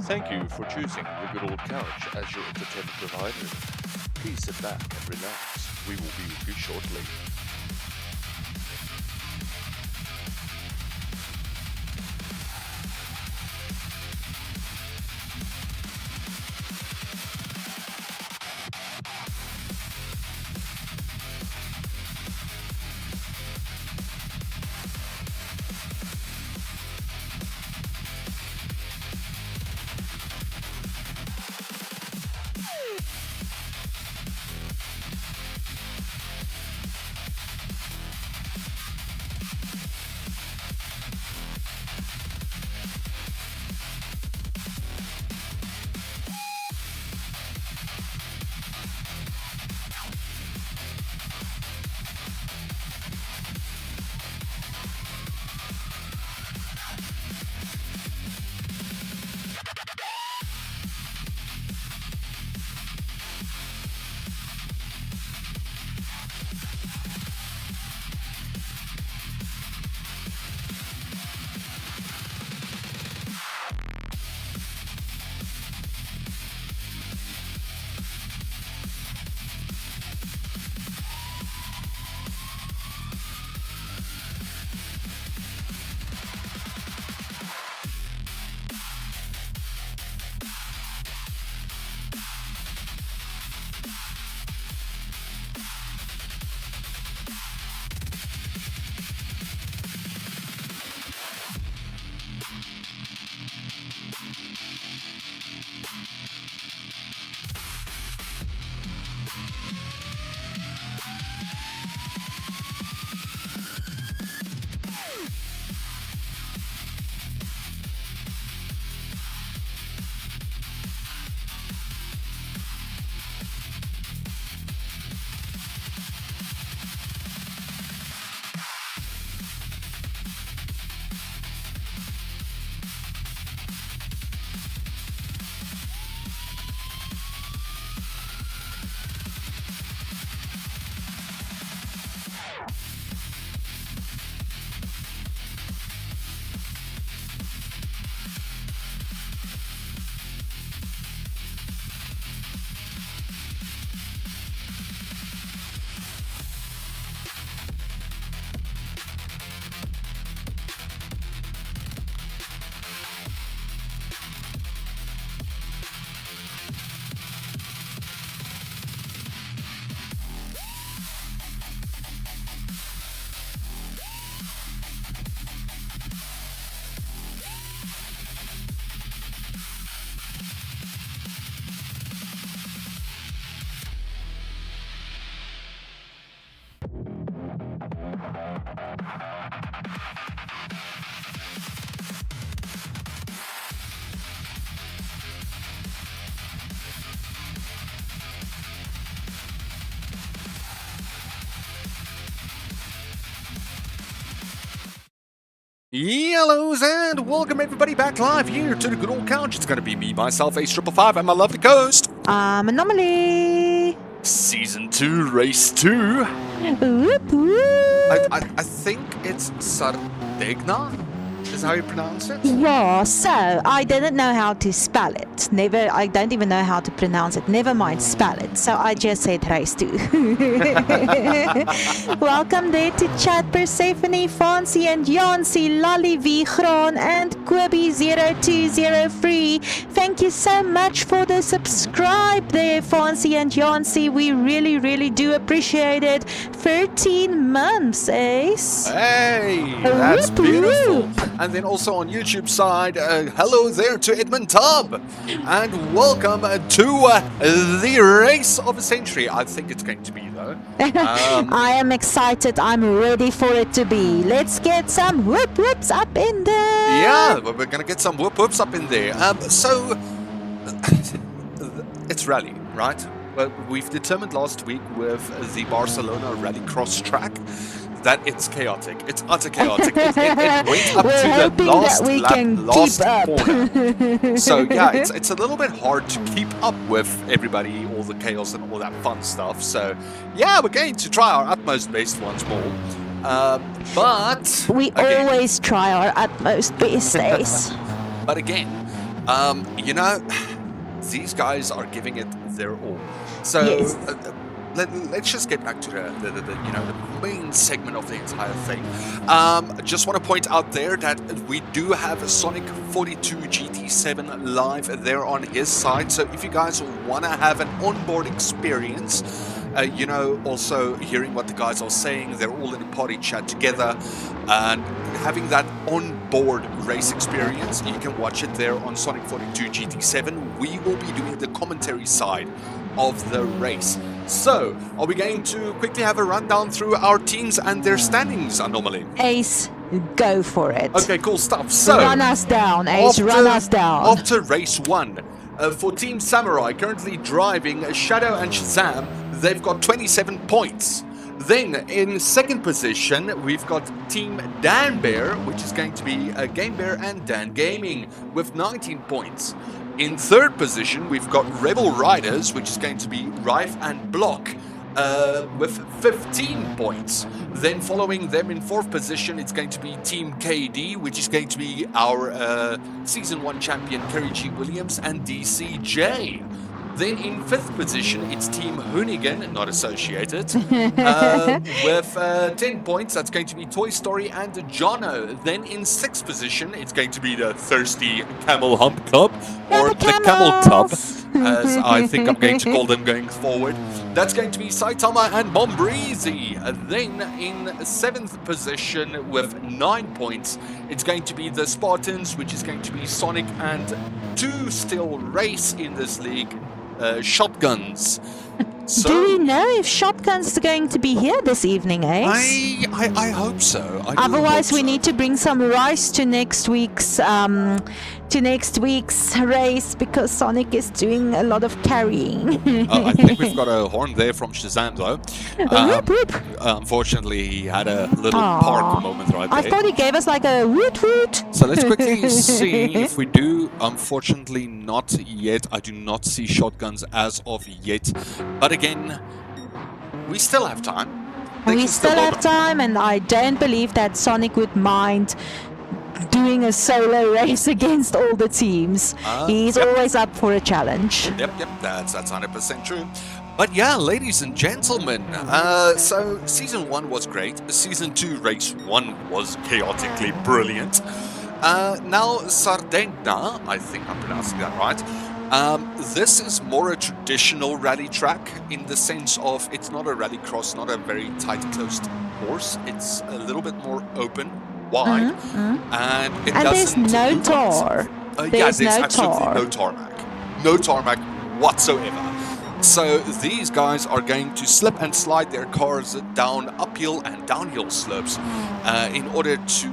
Thank you for choosing the Good Old Couch as your entertainment provider. Please sit back and relax. We will be with you shortly. Yellows and welcome everybody back live here to the Good Old Couch. It's going to be me, myself, Ace 555, and my lovely co-host. Anomaly. Season 2, Race 2. Whoop, whoop. I think it's Sardegna, is how you pronounce it? Yeah, so I didn't know how to spell it. I don't even know how to pronounce it. Never mind spell it. So I just said race 2. Welcome there to chat Persephone, Fancy and Jancy, Lolly V, Graan and Kobe0203. Thank you so much for the subscribe there, Fancy and Jancy. We really, really do appreciate it. 13 months, Ace. Hey, that's beautiful. And then also on YouTube side, hello there to Edmund Tubb. And welcome to the race of a century. I think it's going to be, though. I am excited. I'm ready for it to be. Let's get some whoop whoops up in there. Yeah, we're going to get some whoop whoops up in there. So, it's rally, right? Well, we've determined last week with the Barcelona rally cross track that it's chaotic. It's utter chaotic. It went up to the last lap, last corner. So yeah, it's a little bit hard to keep up with everybody, all the chaos and all that fun stuff. So yeah, we're going to try our utmost best once more. But we always try our utmost best, Ace. But again, You know, these guys are giving it their all. So Yes. let's just get back to the you know, the main segment of the entire thing. Just want to point out there that we do have a Sonic 42 GT7 live there on his side. So if you guys want to have an onboard experience, you know, also hearing what the guys are saying, they're all in a party chat together, and having that on-board race experience, you can watch it there on Sonic 42 GT7. We will be doing the commentary side of the race. So, are we going to quickly have a rundown through our teams and their standings, Anomaly? Ace, go for it. Okay, cool stuff. So, Run us down, Ace, run us down. After race 1, for Team Samurai, currently driving Shadow and Shazam, they've got 27 points. Then, in second position, we've got Team Dan Bear, which is going to be Game Bear and Dan Gaming, with 19 points. In third position, we've got Rebel Riders, which is going to be Rife and Block, with 15 points. Then following them in fourth position, it's going to be Team KD, which is going to be our Season 1 champion Kerry G. Williams and DCJ. Then in fifth position, it's Team Hoonigan, not associated, with 10 points. That's going to be Toy Story and Jono. Then in sixth position, it's going to be the Thirsty Camel Hump Club, or the Camel Tub, as I think I'm going to call them going forward. That's going to be Saitama and Mombreezy. Then in seventh position with 9 points, it's going to be the Spartans, which is going to be Sonic and two still race in this league. Shotguns. So, do we know if Shotgun's going to be here this evening, Ace? I hope so. Otherwise, we need to bring some rice to next week's race, because Sonic is doing a lot of carrying. I think we've got a horn there from Shazam, though. Whoop, whoop. Unfortunately, he had a little park moment right there. I thought he gave us like a woot woot. So let's quickly see if we do. Unfortunately, not yet. I do not see shotguns as of yet. But again, we still have time. We still have time, and I don't believe that Sonic would mind doing a solo race against all the teams. He's always up for a challenge. Yep, that's 100% true. But yeah, ladies and gentlemen, so Season 1 was great. Season 2, Race 1 was chaotically brilliant. Now, Sardegna, I think I'm pronouncing that right. This is more a traditional rally track in the sense of it's not a rally cross, not a very tight, closed course. It's a little bit more open, wide, and it doesn't... there's no tar. There's absolutely no tarmac. No tarmac whatsoever. So these guys are going to slip and slide their cars down uphill and downhill slopes in order to,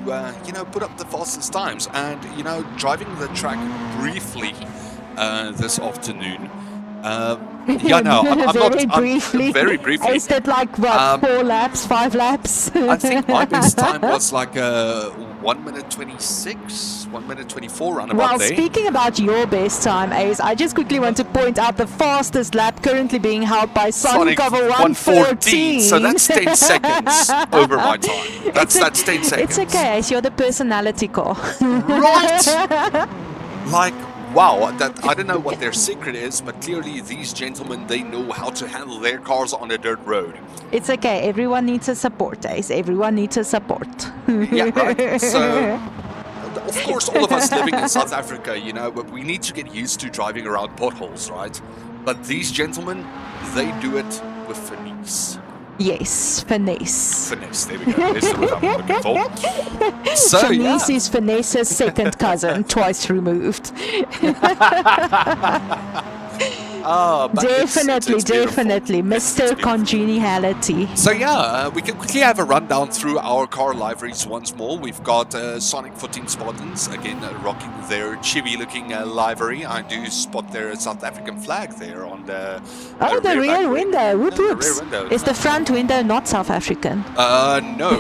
you know, put up the fastest times. And, you know, driving the track briefly this afternoon. Yeah, no, I'm very not... briefly. Very briefly. Is that like, what, 4 laps, 5 laps? I think my best time was like 1 minute 26, 1 minute 24, round about there. Well, speaking about your best time, Ace, I just quickly want to point out the fastest lap currently being held by Sonic of 114. So that's 10 seconds over my time. That's 10 seconds. It's okay, Ace, you're the personality car. Right! Like, wow, I don't know what their secret is, but clearly these gentlemen, they know how to handle their cars on a dirt road. It's okay, everyone needs a support, Ace. Everyone needs a support. Yeah, right. So, of course, all of us living in South Africa, you know, but we need to get used to driving around potholes, right? But these gentlemen, they do it with finesse. Yes, finesse. Finesse, there we go. There's the word I'm looking for. So, finesse is Finesse's second cousin, twice removed. Definitely, Mr. Congeniality. So yeah, we can quickly have a rundown through our car liveries once more. We've got Sonic 14 Spartans, again rocking their chibi-looking livery. I do spot their South African flag there on the the rear window. Whoop, whoops. Is the front window not South African? No.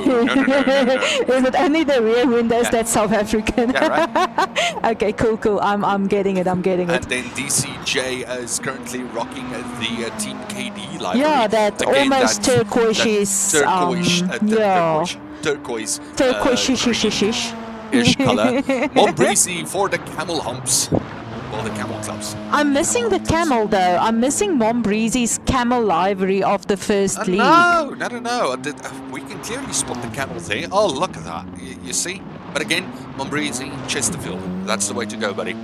Is it only the rear windows that's South African? Yeah, right. Okay, cool. I'm getting it. And then DCJ is currently rocking the Team KD livery. Yeah, that again, almost turquoise. Turquoise-ish color. Mombreezy for the camel humps. well, the camel clubs. I'm missing the camel though. I'm missing Mombreezy's camel livery of the first league. No. We can clearly spot the camels there. Oh, look at that. You see? But again, Mombreezy, Chesterfield. That's the way to go, buddy.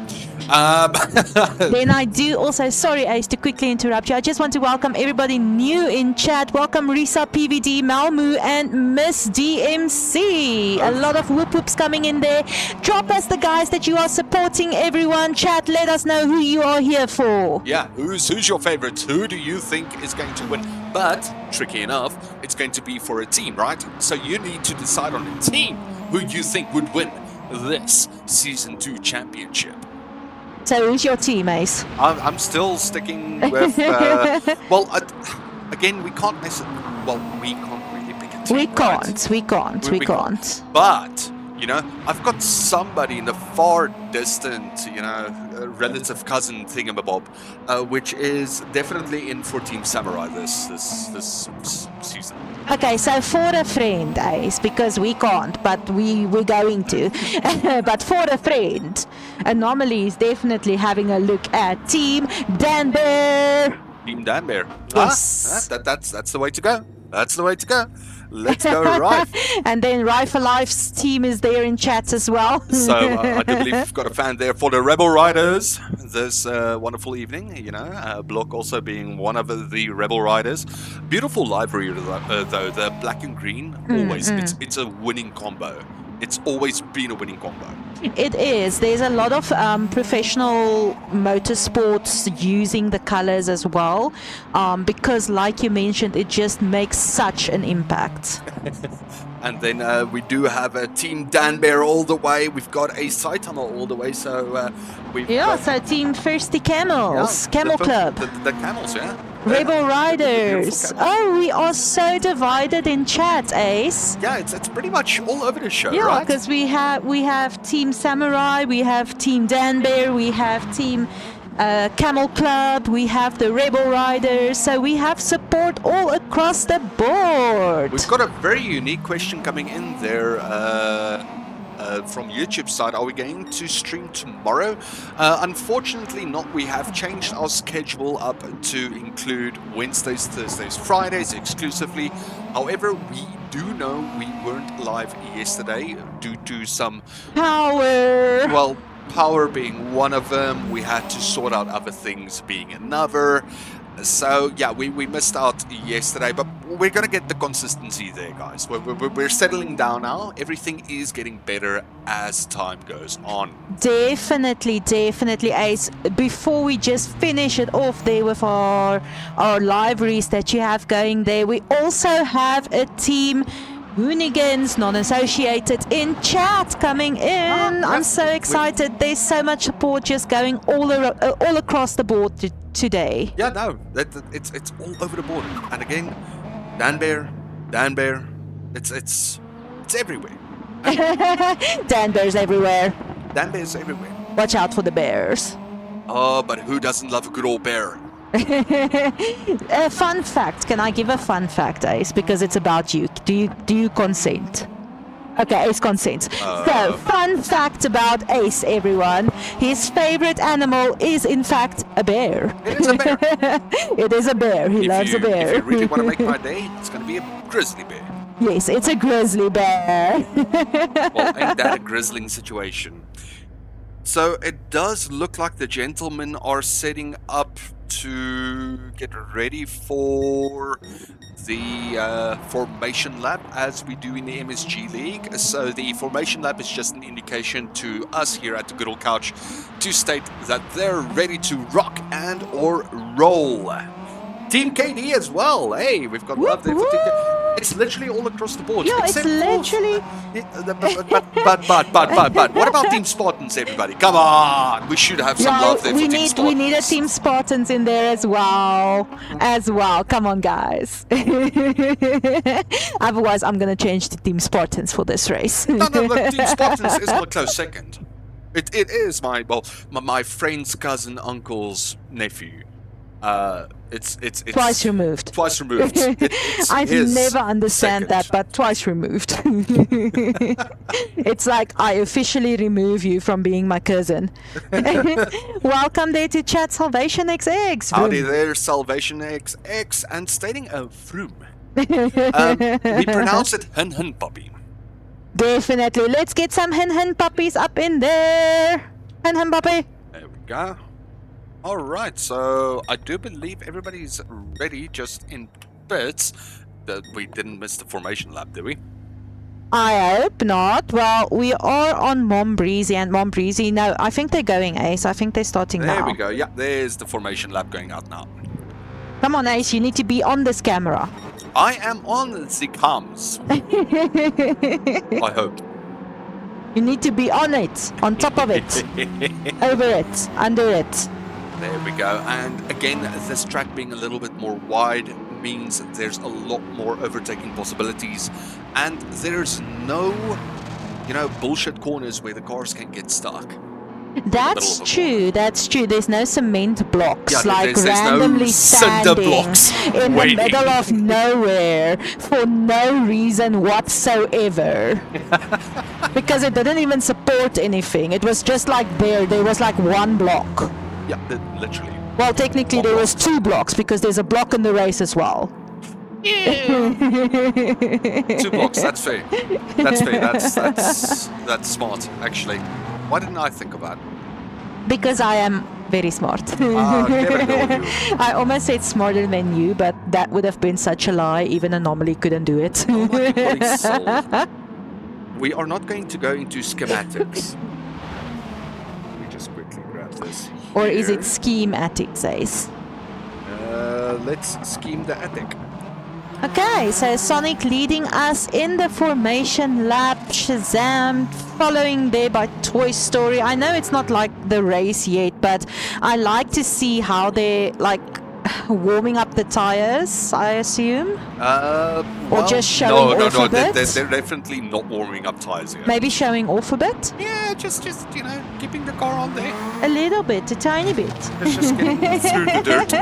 Then I do also, sorry Ace to quickly interrupt you, I just want to welcome everybody new in chat. Welcome Risa, PVD, Malmu and Miss DMC. A lot of whoop whoops coming in there. Drop us the guys that you are supporting, everyone. Chat, let us know who you are here for. Yeah, who's your favorites? Who do you think is going to win? But, tricky enough, it's going to be for a team, right? So you need to decide on a team who you think would win this Season 2 championship. So who's your team, Ace? I'm still sticking with... again, we can't we can't really pick a team, We right? can't. But, I've got somebody in the far distant, relative cousin thingamabob, which is definitely in for Team Samurai this season. Okay, so for a friend, Ace, because we can't, but we're going to. But for a friend, Anomaly is definitely having a look at Team Danbear. Team Danbear. Yes. That's the way to go. That's the way to go. Let's go, Rife. And then Rifle Life's team is there in chat as well. So I do believe we've got a fan there for the Rebel Riders this wonderful evening. Block also being one of the Rebel Riders. Beautiful livery though, the black and green. Always, it's a winning combo. It's always been a winning combo. It is. There's a lot of professional motorsports using the colors as well, because like you mentioned, it just makes such an impact. And then we do have a Team Danbear all the way. We've got a Saitama all the way. So we've got, so Team Thirsty Camels, Camel Club. The Camels, yeah. Rebel Riders. Oh, we are so divided in chat, Ace. Yeah, it's pretty much all over the show, yeah, right? because we have Team Samurai, we have Team Danbear, we have Team Camel Club, we have the Rebel Riders, so we have support all across the board. We've got a very unique question coming in there from YouTube side. Are we going to stream tomorrow? Unfortunately not. We have changed our schedule up to include Wednesdays, Thursdays, Fridays exclusively. However, we do know we weren't live yesterday due to some power being one of them. We had to sort out other things being another. So yeah, we missed out yesterday, but we're gonna get the consistency there, guys. We're settling down now. Everything is getting better as time goes on. Definitely, Ace. Before we just finish it off there with our libraries that you have going there, we also have a Team Hoonigans, non-associated, in chat coming in. I'm so excited. There's so much support just going all across the board today. Yeah, no, it's all over the board. And again, Danbear, it's everywhere. Danbear's everywhere. Danbear's everywhere. Watch out for the bears. Oh, but who doesn't love a good old bear? A fun fact. Can I give a fun fact, Ace? Because it's about you. Do you consent? Okay, Ace consents. So, fun fact about Ace, everyone. His favorite animal is, in fact, a bear. It is a bear. It is a bear. He loves a bear. If you really want to make my day, it's going to be a grizzly bear. Yes, it's a grizzly bear. Well, ain't that a grizzling situation? So, it does look like the gentlemen are setting up to get ready for the formation lab as we do in the MSG League. So the formation lab is just an indication to us here at the GoodolCouch to state that they're ready to rock and or roll. Team KD as well. Hey, we've got love there for Team KD. It's literally all across the board. Yeah, it's literally. But what about Team Spartans, everybody? Come on, we should have some love there for Team Spartans. We need a Team Spartans in there as well. Come on, guys. Otherwise, I'm gonna change to Team Spartans for this race. No, look, Team Spartans is not a close second. It is my friend's cousin, uncle's nephew. It's Twice removed. Twice removed. I've his never understand second. that, but twice removed. It's like I officially remove you from being my cousin. Welcome there to chat Salvation XX. Howdy Vroom. there, Salvation XX, and stating a vroom. We pronounce it hun hun puppy. Definitely. Let's get some hen hen puppies up in there. Hen hen puppy. There we go. Alright, so I do believe everybody's ready, just in bits. That we didn't miss the formation lab, did we? I hope not. Well, we are on Mom Breezy and Mom Breezy. No, I think they're going Ace. I think they're starting There now. we go. Yeah, there's the formation lab going out now. Come on, Ace. You need to be on this camera. I am on the comms. I hope. You need to be on it, on top of it, over it, under it. There we go. And again, this track being a little bit more wide means there's a lot more overtaking possibilities. And there's no, bullshit corners where the cars can get stuck. That's true. That's true. There's no cement blocks Yeah, like there's randomly no cinder standing blocks in waiting. the middle of nowhere for no reason whatsoever. Because it didn't even support anything. It was just like there was like one block. Yeah, literally. Well, technically there was 2 blocks because there's a block in the race as well. 2 blocks, that's fair. That's fair. That's smart, actually. Why didn't I think of that? Because I am very smart. Never know you. I almost said smarter than you, but that would have been such a lie. Even Anomaly couldn't do it. Almighty bloody soul. We are not going to go into schematics. Let me just quickly grab this. Or is here. it schematics, Ace? Let's scheme the attic. Okay, so Sonic leading us in the formation lap, Shazam following there by Toy Story. I know it's not like the race yet, but I like to see how they're like warming up the tires, I assume. Well, just showing off a bit? They're definitely not warming up tires here. Maybe showing off a bit? Yeah, just keeping the car on there. A little bit, a tiny bit. It's just getting through the dirt.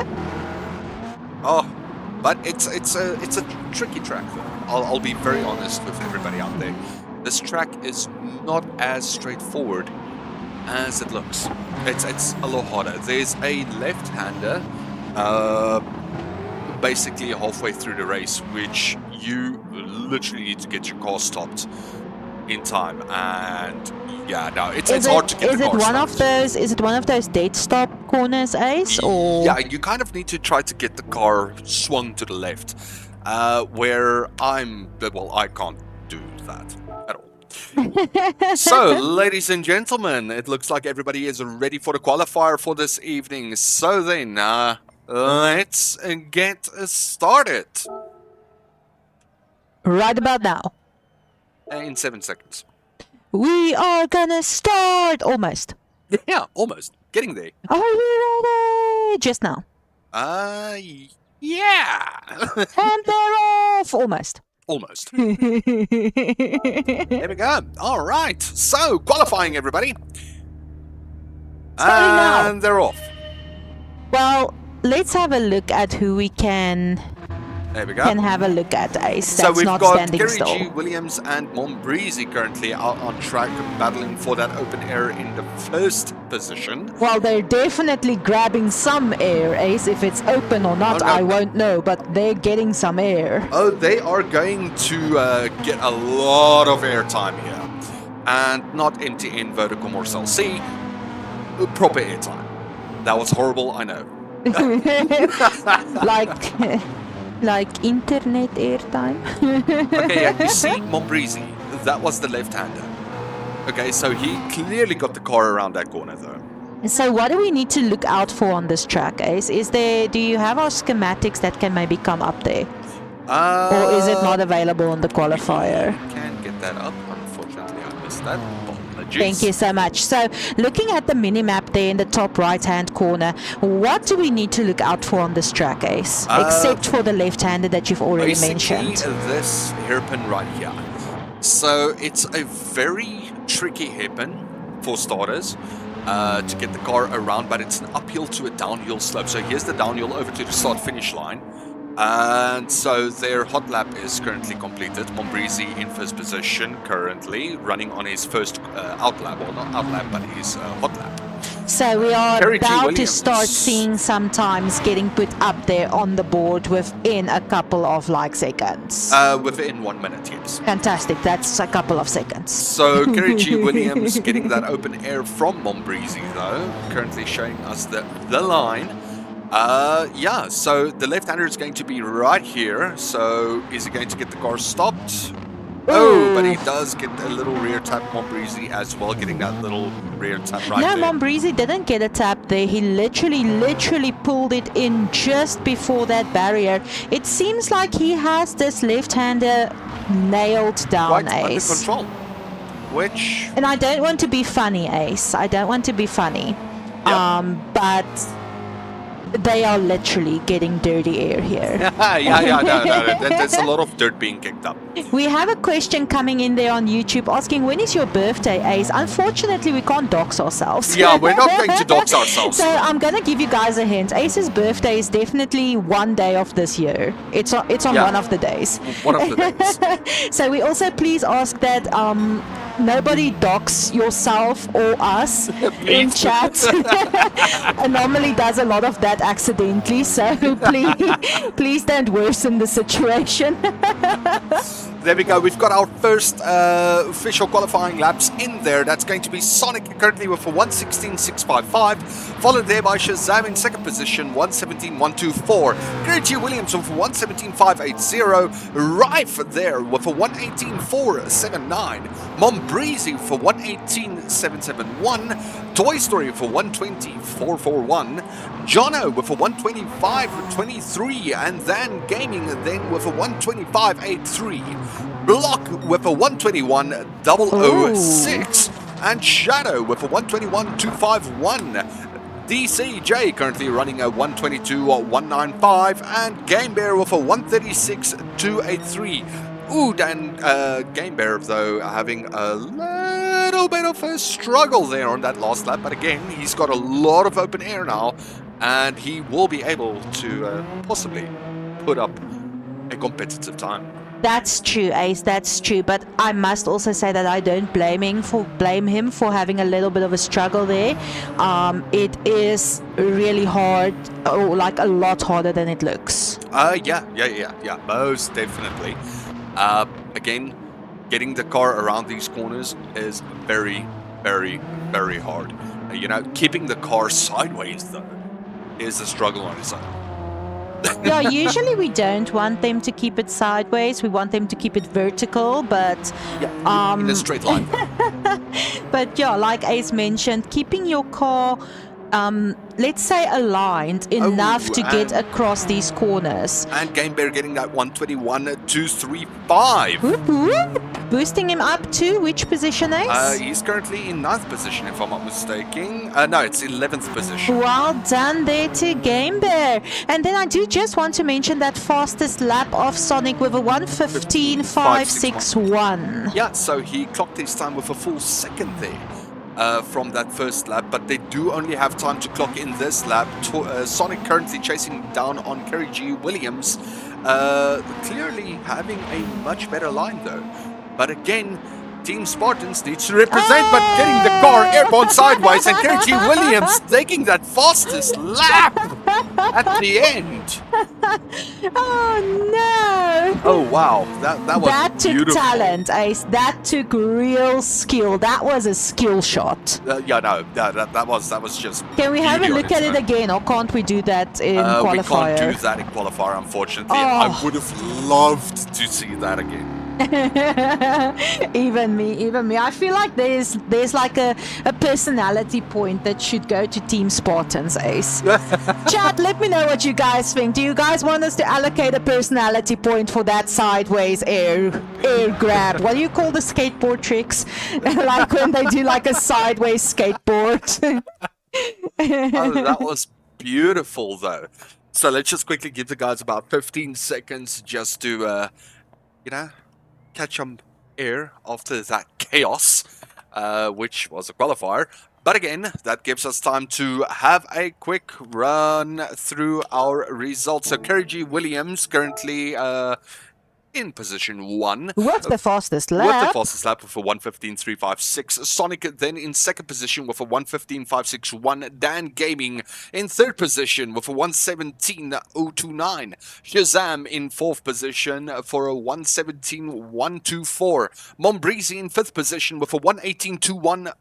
Oh, but it's a tricky track though. I'll be very honest with everybody out there. This track is not as straightforward as it looks. It's a lot harder. There's a left-hander basically halfway through the race, which you literally need to get your car stopped in time. And yeah, no, it's hard to get the car stopped. Is it one of those dead stop corners, Ace? Or yeah, you kind of need to try to get the car swung to the left. Where I can't do that at all. So, ladies and gentlemen, it looks like everybody is ready for the qualifier for this evening. So then, let's get started. right about now. In 7 seconds. We are gonna start almost. Yeah, almost. Getting there. Are you ready? Just now. Yeah. And they're off! Almost. Almost. There we go. All right. So, qualifying, everybody. Starting now. And they're off. Well, let's have a look at who we can There we go. have a look at, Ace. So That's we've not got standing Kerry still. G. Williams and Mom Breezy currently out on track, battling for that open air in the first position. Well, they're definitely grabbing some air, Ace. If it's open or not, Oh, no. I won't know, but they're getting some air. Oh, they are going to get a lot of airtime here. And not MTN, Vodacom or Cell C. Proper airtime. That was horrible, I know. like internet airtime. Okay, yeah, you see Mom Breezy. That was the left-hander. Okay, so he clearly got the car around that corner though. So what do we need to look out for on this track, Ace? Do you have our schematics that can maybe come up there? Or is it not available on the qualifier? Can get that up. Unfortunately, I missed that. Apologies. Thank you so much. So looking at the mini-map there in the top right-hand corner, what do we need to look out for on this track, Ace? Except for the left-hander that you've already mentioned. This hairpin right here. So it's a very tricky hairpin for starters. to get the car around, but it's an uphill to a downhill slope. So here's the downhill over to the start-finish line. And so their hot lap is currently completed. Mombrisi in first position currently, running on his first out lap. Well, not out lap, but his hot lap. So we are Kerry G. about to Williams. start seeing some times getting put up there on the board within a couple of seconds. Within 1 minute, yes. Fantastic. That's a couple of seconds. So Kerry G. Williams getting that open air from Mombrisi, though, currently showing us the line. Yeah, so the left-hander is going to be right here. So is he going to get the car stopped? Oh, but he does get a little rear tap, Mombrisi, as well, getting that little rear tap right there. No, Mombrisi didn't get a tap there. He literally pulled it in just before that barrier. It seems like he has this left-hander nailed down, Right Ace. under control, which... And I don't want to be funny, Ace. I don't want to be funny. Yep. But they are literally getting dirty air here. no. There's a lot of dirt being kicked up. We have a question coming in there on YouTube asking, when is your birthday, Ace? Unfortunately, we can't dox ourselves. Yeah, we're not going to dox ourselves. So I'm going to give you guys a hint. Ace's birthday is definitely one day of this year. It's on one of the days. One of the days. So we also please ask that nobody dox yourself or us in chat. Anomaly does a lot of that accidentally, so please don't worsen the situation. There we go. We've got our first official qualifying laps in there. That's going to be Sonic currently with a 1:16.655, followed there by Shazam in second position, 1:17.124. Kerry G. Williams with a 1:17.580. Rife there with a 1:18.479. Mombrisi for 1:18.771. Toy Story for 1:20.441. Jono with a 1:25.23, and then Gaming then with a 1:25.83. Block with a 1:21.006, and Shadow with a 1:21.251. DCJ currently running a 1:22.195, and Game Bear with a 1:36.283. Ooh, and Game Bear, though, having a little bit of a struggle there on that last lap. But again, he's got a lot of open air now, and he will be able to possibly put up a competitive time. That's true, Ace. That's true. But I must also say that I don't blame him for having a little bit of a struggle there. It is really hard, or like a lot harder than it looks. Yeah. Most definitely. Again, getting the car around these corners is very, very, very hard. Keeping the car sideways, though, is a struggle on its own. Yeah, usually we don't want them to keep it sideways. We want them to keep it vertical, but in a straight line. but yeah, like Ace mentioned, keeping your car let's say aligned enough to get across these corners. And Game Bear getting that 1:21.235. Whoop, whoop. Boosting him up to which position, Ace? He's currently in 9th position, if I'm not mistaken. No, it's 11th position. Well done there to Game Bear. And then I do just want to mention that fastest lap of Sonic with a 1:15.561. Yeah, so he clocked his time with a full second there. From that first lap, but they do only have time to clock in this lap. Sonic currently chasing down on Kerry G. Williams, clearly having a much better line though. But again, Team Spartans needs to represent, but getting the car airborne sideways, and Kerry G. Williams taking that fastest lap at the end. Oh no! Oh wow, that was that took beautiful. Talent, Ace. That took real skill. That was a skill shot. That was just. Can we have a beauty on look at its it own. again, or can't we do that in qualifier? We can't do that in qualifier, unfortunately. Oh. I would have loved to see that again. Even me. I feel like there's like a personality point that should go to Team Spartans, Ace. Chat, let me know what you guys think. Do you guys want us to allocate a personality point for that sideways air grab? What do you call the skateboard tricks? Like when they do like a sideways skateboard. Oh, that was beautiful though. So let's just quickly give the guys about 15 seconds just to catch some air after that chaos, which was a qualifier. But again, that gives us time to have a quick run through our results. So Kerry G. Williams currently in position 1. With the fastest With lap. the fastest lap with a 1:15.356. Sonic then in second position with a 1:15.561. Dan Gaming in third position with a 1:17.029. Shazam in fourth position for a 1:17.124. Mombreezy in fifth position with a 1:18.210.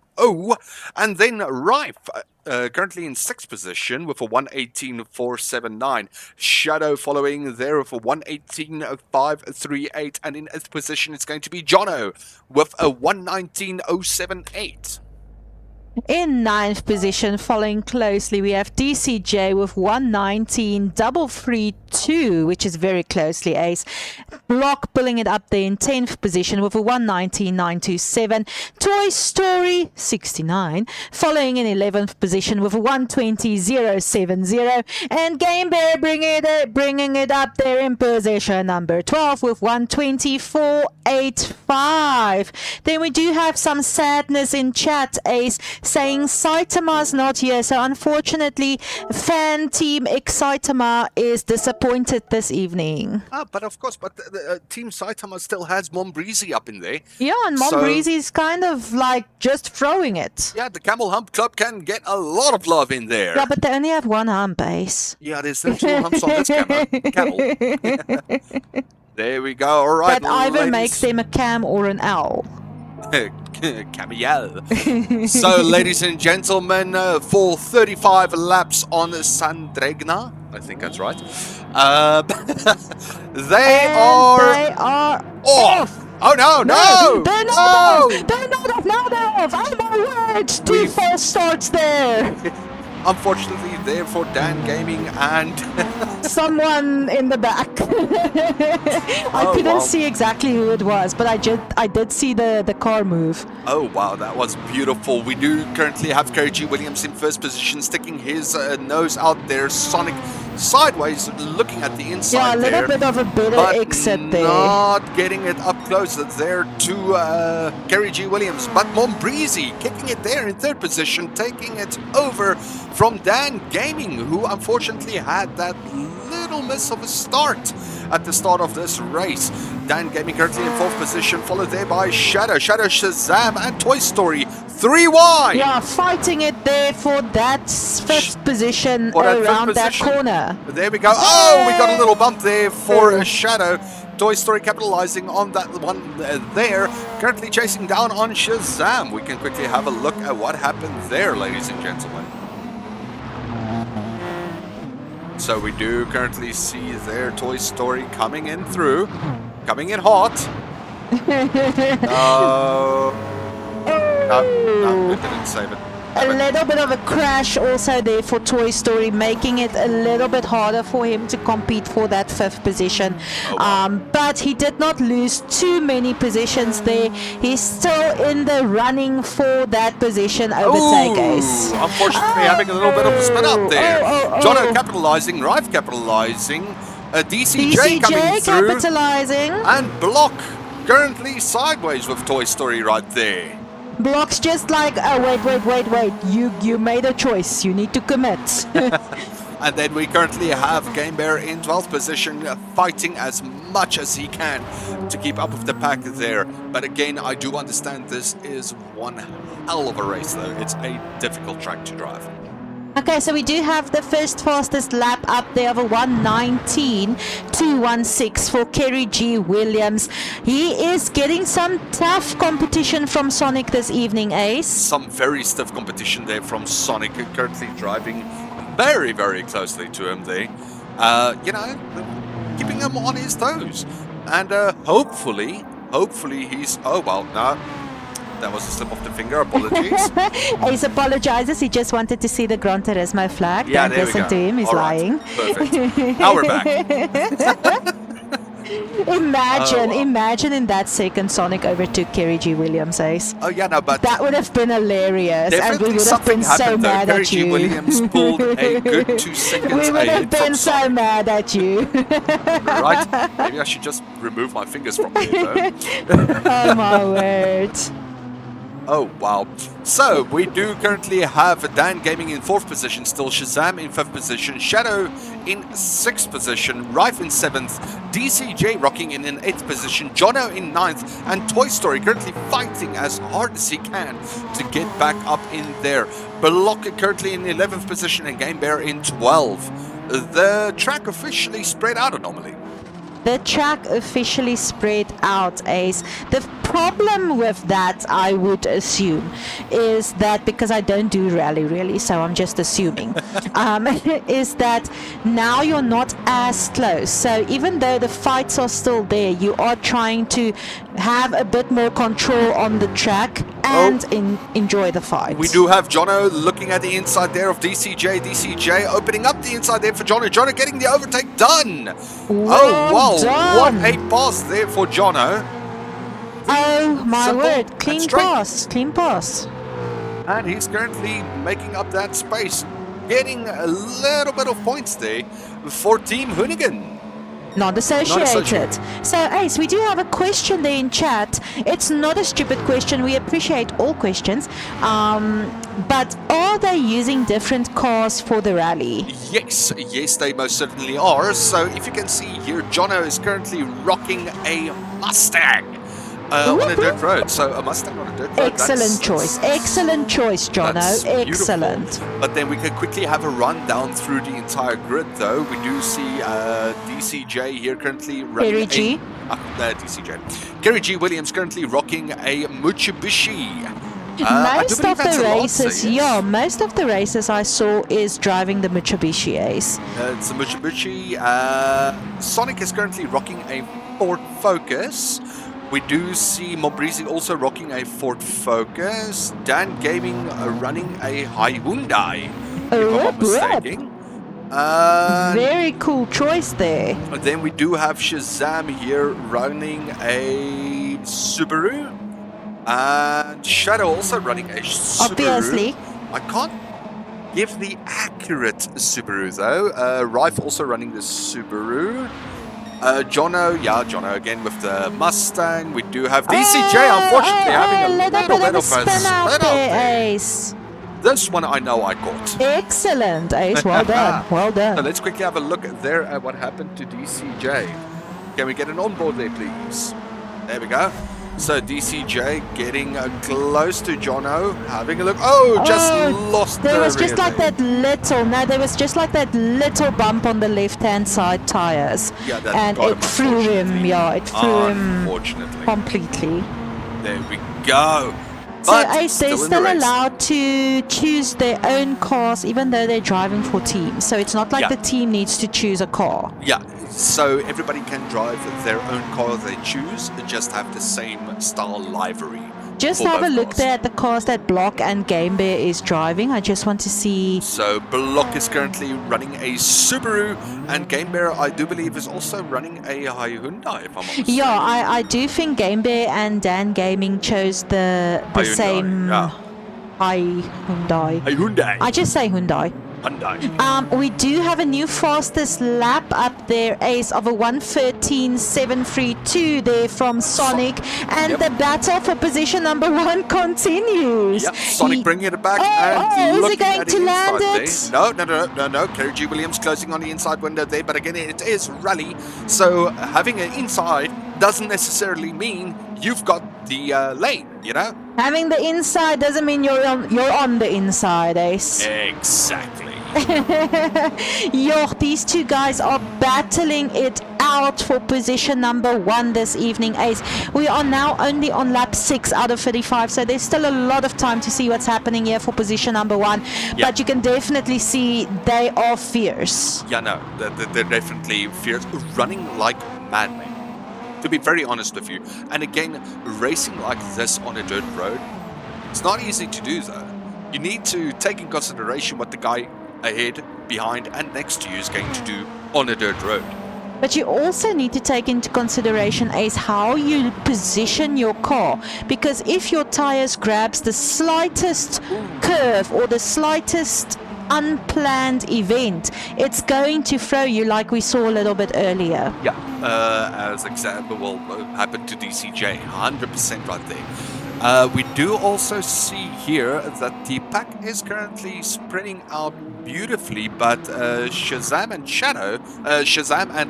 And then Rife currently in sixth position with a 1:18.479. Shadow following there with a 1:18.538. And in eighth position it's going to be Jono with a 1:19.078. In ninth position, following closely, we have DCJ with 1:19.332, which is very closely ace. Block pulling it up there in 10th position with a 1:19.927. Toy Story 69, following in 11th position with a 1:20.070. And Game Bear bringing it up there in position number 12 with 1:24.85. Then we do have some sadness in chat, ace, saying Saitama's not here, so unfortunately fan team Excitama is disappointed this evening. But of course, Team Saitama still has Mombreezy up in there. Yeah, and Mombreezy's kind of like just throwing it. Yeah, the Camel Hump Club can get a lot of love in there. Yeah, but they only have one hump, ace. Yeah, there's no two humps on this camel. There we go. All right, that either ladies. makes them a cam or an owl. Camille. So, ladies and gentlemen, for 35 laps on Sardegna, I think that's right. They are off. Oh no! They're not off. They're not off. I'm alright. Two false starts there. Unfortunately, there for Dan Gaming and someone in the back. I couldn't see exactly who it was, but I did see the car move. Oh wow, that was beautiful. We do currently have Kerry G. Williams in first position, sticking his nose out there. Sonic sideways, looking at the inside. Yeah, a little bit of a better exit there. Not getting it up close there to Kerry G. Williams, but Mombreezy kicking it there in third position, taking it over from Dan Gaming, who unfortunately had that little miss of a start at the start of this race. Dan Gaming currently in fourth position, followed there by Shadow, Shazam, and Toy Story 3 wide. Yeah, fighting it there for that fifth position around that corner. There we go. Oh, we got a little bump there for Shadow. Toy Story capitalizing on that one there. Currently chasing down on Shazam. We can quickly have a look at what happened there, ladies and gentlemen. So we do currently see their Toy Story coming in through. Coming in hot. No, it didn't save it. A little bit of a crash also there for Toy Story, making it a little bit harder for him to compete for that fifth position. Oh, wow. But he did not lose too many positions there. He's still in the running for that position overtake, ace. Unfortunately, having a little bit of a spin up there. Jono capitalizing, Rife capitalizing, DCJ coming through. Capitalizing. And Block currently sideways with Toy Story right there. Block's just like, oh, wait. You made a choice. You need to commit. And then we currently have Game Bear in 12th position, fighting as much as he can to keep up with the pack there. But again, I do understand this is one hell of a race, though. It's a difficult track to drive. Okay, so we do have the first fastest lap up there of a 1:19.216 for Kerry G. Williams. He is getting some tough competition from Sonic this evening, ace. Some very stiff competition there from Sonic, currently driving very, very closely to him there. Keeping him on his toes. And hopefully he's... Oh, well, no. That was a slip of the finger. Apologies. Ace apologizes. He just wanted to see the Gran Turismo flag. Yeah, Don't listen to him. He's lying. Perfect. Now we're back. Imagine in that second Sonic overtook Kerry G. Williams, ace. Oh, yeah, no, but... That would have been hilarious. And we would have been so mad Kerry at G. you. Williams pulled a good 2 seconds We would have ahead from been so Sonic. mad at you. Right? Maybe I should just remove my fingers from here, though. Oh my word. Oh, wow. So, we do currently have Dan Gaming in 4th position, still Shazam in 5th position, Shadow in 6th position, Rife in 7th, DCJ rocking in 8th position, Jono in 9th, and Toy Story currently fighting as hard as he can to get back up in there. Block currently in 11th position and Game Bear in 12th. The track officially spread out anomaly. The track officially spread out, Ace. The problem with that, I would assume, is that, because I don't do rally really, so I'm just assuming, is that now you're not as close. So even though the fights are still there, you are trying to have a bit more control on the track and enjoy the fight. We do have Jono looking at the inside there of DCJ. DCJ opening up the inside there for Jono. Jono getting the overtake done. Well wow. done. What a pass there for Jono. Oh my Simple word, clean and straight. pass, clean pass. And he's currently making up that space. Getting a little bit of points there for Team Hoonigan. Not associated. So, Ace, we do have a question there in chat. It's not a stupid question. We appreciate all questions. But are they using different cars for the rally? Yes, they most certainly are. So, if you can see here, Jono is currently rocking a Mustang on a dirt road. So, a Mustang on a dirt road. Excellent choice. Excellent choice, Jono. Excellent. But then we can quickly have a run down through the entire grid, though. We do see DCJ here currently running Kerry G. DCJ. Kerry G. Williams currently rocking a Mitsubishi. Most of the races, most of the races I saw is driving the Mitsubishi, Ace. It's a Mitsubishi. Sonic is currently rocking a Ford Focus. We do see Mobrizi also rocking a Ford Focus. Dan Gaming running a Hyundai, if I'm not mistaken. Very cool choice there. Then we do have Shazam here running a Subaru. And Shadow also running a Subaru. Obviously. I can't give the accurate Subaru though. Rife also running the Subaru. Jono again with the Mustang. We do have DCJ, unfortunately, having a little bit of a spin out there. Ace. This one I know I caught. Excellent, Ace. Well done. Well done. So let's quickly have a look there at what happened to DCJ. Can we get an onboard there, please? There we go. So DCJ getting close to Jono, having a look. Just lost there the was just rear like that little. No, there was just like that little bump on the left-hand side tires, and it threw him. Yeah, it threw him completely. There we go. So Ace, they're still allowed to choose their own cars, even though they're driving for teams. So it's not like the team needs to choose a car. Yeah, so everybody can drive their own car they choose, just have the same style livery. Just have a look there at the cars that Block and Game Bear is driving. I just want to see. So Block is currently running a Subaru, and Game Bear, I do believe, is also running a Hyundai, if I'm not mistaken. Yeah, I do think Game Bear and Dan Gaming chose the Hyundai, same Hyundai. I just say Hyundai. We do have a new fastest lap up there, Ace, of a 1:13.732 there from Sonic, and the battle for position number 1 continues. Yep, Sonic bringing it back and is he going to land it? No. Kerry G. Williams closing on the inside window there, but again, it is rally, so having an inside doesn't necessarily mean you've got the lane, you know? Having the inside doesn't mean you're on the inside, Ace. Exactly. These two guys are battling it out for position number 1 this evening, Ace. We are now only on lap 6 out of 35, so there's still a lot of time to see what's happening here for position number 1. But you can definitely see they are fierce. Yeah, no, they're definitely fierce, running like madmen, to be very honest with you. And again, racing like this on a dirt road, it's not easy to do though. You need to take in consideration what the guy ahead, behind and next to you is going to do on a dirt road. But you also need to take into consideration, Ace, how you position your car, because if your tires grabs the slightest curve or the slightest unplanned event, it's going to throw you, like we saw a little bit earlier. Yeah, as example will happen to DCJ, 100% right there. We do also see here that the pack is currently spreading out beautifully, but Shazam and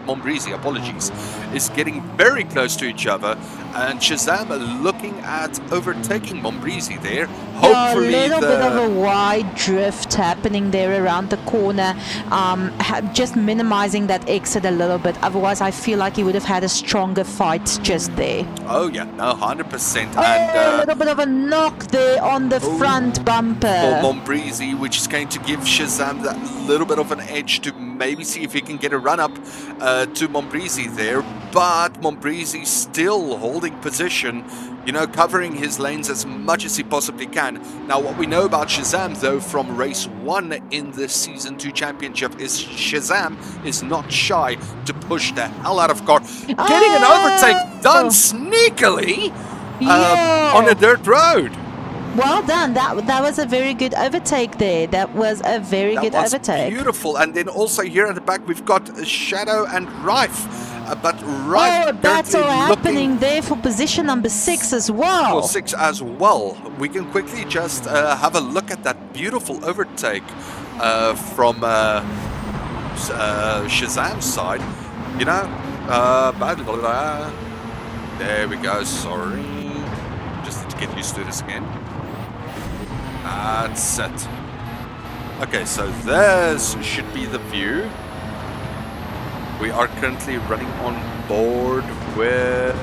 Mombrizi, apologies, is getting very close to each other, and Shazam looking at overtaking Mombrizi there. Hopefully, a little bit of a wide drift happening there around the corner, just minimizing that exit a little bit. Otherwise, I feel like he would have had a stronger fight just there. Oh yeah, no, 100%. A And little bit of a knock there on the front for bumper. Mombrizi, which is going to give Shazam that little bit of an edge to maybe see if he can get a run up to Mombrizi there. But Mombrizi still holding position, you know, covering his lanes as much as he possibly can. Now, what we know about Shazam, though, from race 1 in the Season 2 Championship is Shazam is not shy to push the hell out of car. Getting an overtake done sneakily on a dirt road. Well done. That was a very good overtake there. That was a very good overtake. Beautiful. And then also here at the back, we've got Shadow and Rife. But Rife a battle happening there for position number 6 as well. For 6 as well. We can quickly just have a look at that beautiful overtake from Shazam's side. You know, there we go. Sorry. Just need to get used to this again. That's it. Okay, so this should be the view. We are currently running on board with...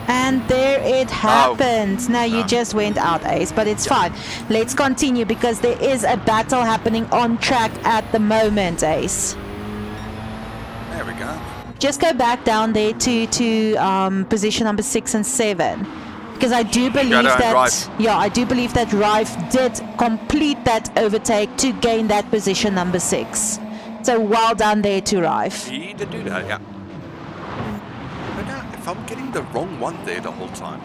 And there it happened. Now you just went out, Ace, but it's fine. Let's continue because there is a battle happening on track at the moment, Ace. There we go. Just go back down there to position number 6 and 7. Because I do believe I do believe that Rife did complete that overtake to gain that position number 6. So well done there to Rife. He did do that, yeah. I don't know if I'm getting the wrong one there the whole time.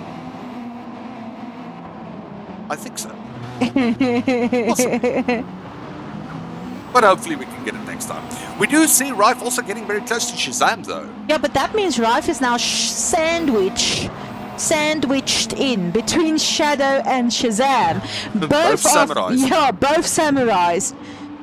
I think so. Possibly. But hopefully we can get it next time. We do see Rife also getting very close to Shazam, though. Yeah, but that means Rife is now sandwiched in between Shadow and Shazam. Both samurais. Yeah, both samurais.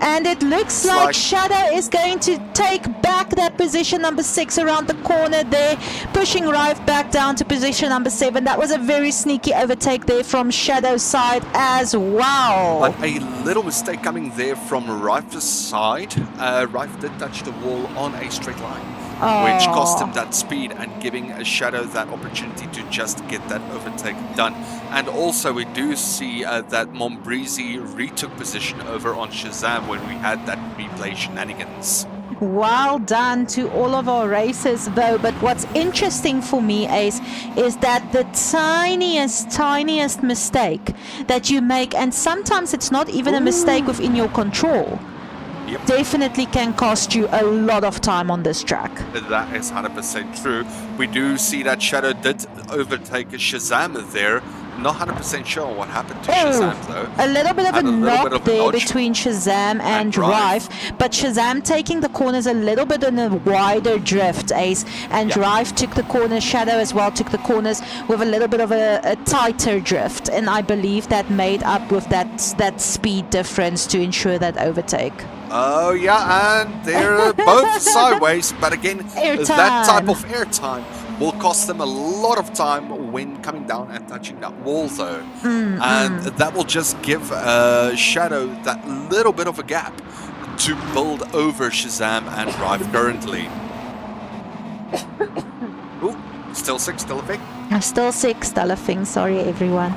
And it looks like Shadow is going to take back that position number 6 around the corner there, pushing Rife back down to position number 7. That was a very sneaky overtake there from Shadow's side as well. But a little mistake coming there from Rife's side. Rife did touch the wall on a straight line, which cost him that speed and giving a Shadow that opportunity to just get that overtake done. And also we do see that Mombrizi retook position over on Shazam when we had that replay shenanigans. Well done to all of our racers though, but what's interesting for me, Ace, is that the tiniest mistake that you make, and sometimes it's not even a mistake within your control, definitely can cost you a lot of time on this track. That is 100% true. We do see that Shadow did overtake Shazam there. Not 100% sure what happened to Shazam though. A little bit of a knock there between Shazam and Rife, but Shazam taking the corners a little bit in a wider drift, Ace, and Rife took the corners, Shadow as well took the corners with a little bit of a tighter drift, and I believe that made up with that speed difference to ensure that overtake. Oh yeah, and they're both sideways, but again, that type of airtime will cost them a lot of time when coming down and touching that wall though. And that will just give Shadow that little bit of a gap to build over Shazam and Rife currently. Ooh, still 6, still a thing? Still 6, still a thing, sorry everyone.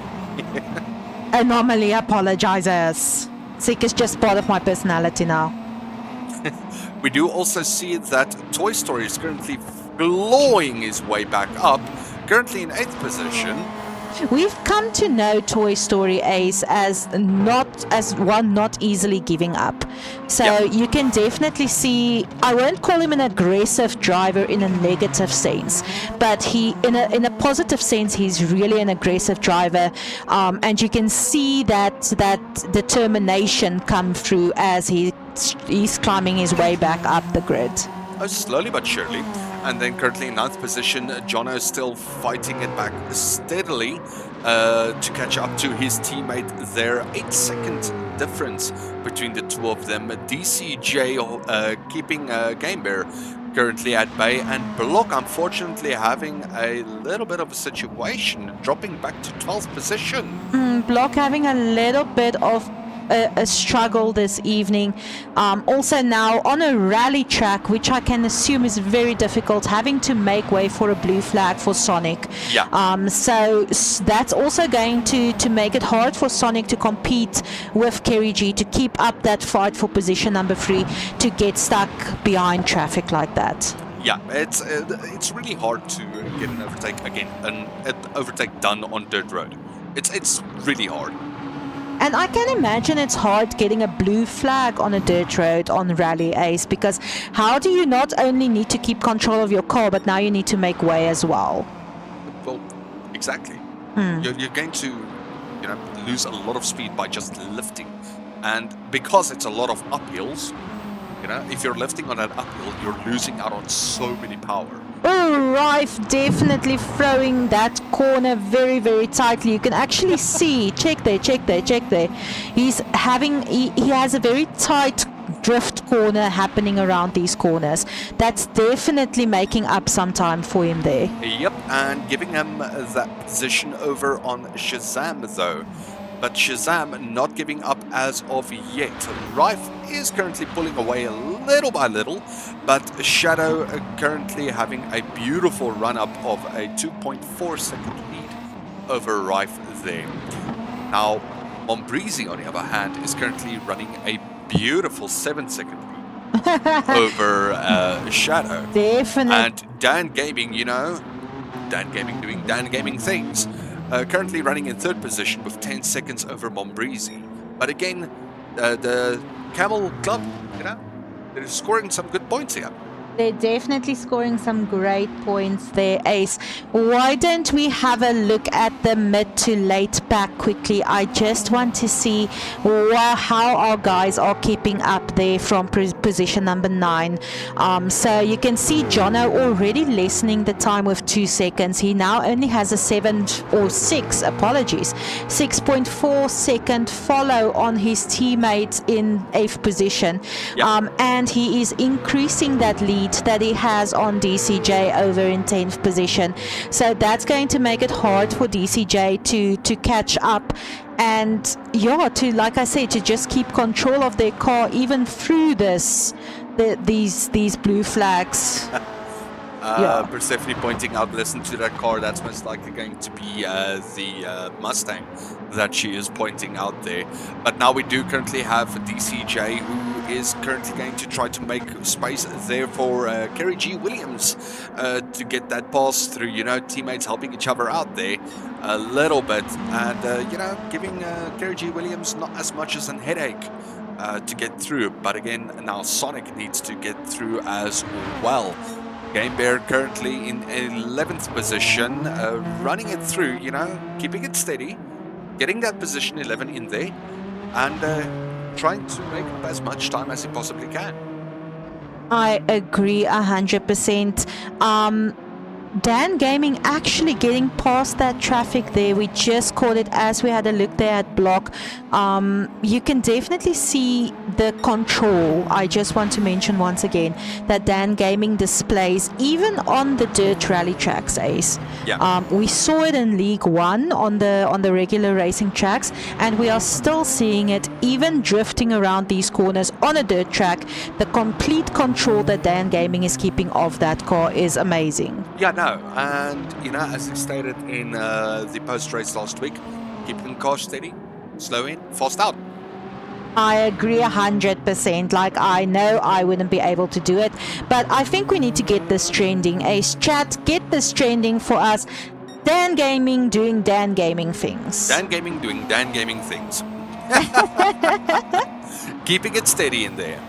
Anomaly apologizes. Sick is just part of my personality now. We do also see that Toy Story is currently clawing his way back up, currently in 8th position. We've come to know Toy Story Ace as one not easily giving up. So you can definitely see, I won't call him an aggressive driver in a negative sense, but he in a positive sense he's really an aggressive driver, and you can see that determination come through as he's climbing his way back up the grid. slowly but surely. And then currently in 9th position, Jono is still fighting it back steadily to catch up to his teammate there. 8-second difference between the two of them. DCJ keeping Game Bear currently at bay, and Block unfortunately having a little bit of a situation, dropping back to 12th position. Block having a little bit of a struggle this evening. Also now on a rally track, which I can assume is very difficult, having to make way for a blue flag for Sonic. Yeah. So that's also going to make it hard for Sonic to compete with Kerry G, to keep up that fight for position number 3, to get stuck behind traffic like that. Yeah, it's really hard to get an overtake again, an overtake done on dirt road. It's really hard. And I can imagine it's hard getting a blue flag on a dirt road on Rally Ace, because how do you not only need to keep control of your car, but now you need to make way as well? Well, exactly. You're going to, lose a lot of speed by just lifting, and because it's a lot of uphills, if you're lifting on that uphill, you're losing out on so many power. Oh, Rife definitely throwing that corner very, very tightly. You can actually see, check there. He has a very tight drift corner happening around these corners. That's definitely making up some time for him there. Yep, and giving him that position over on Shazam though. But Shazam not giving up as of yet. Rife is currently pulling away little by little, but Shadow currently having a beautiful run-up of a 2.4 second lead over Rife there. Now, Mombreezy, on the other hand, is currently running a beautiful 7-second lead over Shadow. Definitely. And Dan Gaming, Dan Gaming doing Dan Gaming things. Currently running in 3rd position with 10 seconds over Mombreezy. But again, the Camel Club, they're scoring some good points here. They're definitely scoring some great points there, Ace. Why don't we have a look at the mid to late pack quickly? I just want to see how our guys are keeping up there from position number 9. So you can see Jono already lessening the time with 2 seconds. He now only has a 6.4 second follow on his teammates in 8th position. Yep. And he is increasing that lead that he has on DCJ over in 10th position. So that's going to make it hard for DCJ to catch up, and to, like I said, to just keep control of their car even through these blue flags. Persephone pointing out, listen to that car, that's most likely going to be the Mustang that she is pointing out there. But now we do currently have DCJ, who is currently going to try to make space there for Kerry G. Williams to get that pass through, teammates helping each other out there a little bit, and giving Kerry G. Williams not as much as a headache to get through. But again, now Sonic needs to get through as well. Game Bear currently in 11th position, running it through, keeping it steady, getting that position 11 in there, and trying to make up as much time as he possibly can. I agree 100%. Dan Gaming actually getting past that traffic there. We just caught it as we had a look there at Block. You can definitely see the control. I just want to mention once again that Dan Gaming displays even on the dirt rally tracks, Ace. Yeah. We saw it in League 1 on the regular racing tracks, and we are still seeing it even drifting around these corners on a dirt track. The complete control that Dan Gaming is keeping of that car is amazing. Yeah, no, and as I stated in the post-race last week, keeping the car steady, slow in, fast out. I agree 100%. Like, I know I wouldn't be able to do it, but I think we need to get this trending. Ace Chat, get this trending for us. Dan Gaming doing Dan Gaming things. Dan Gaming doing Dan Gaming things. Keeping it steady in there.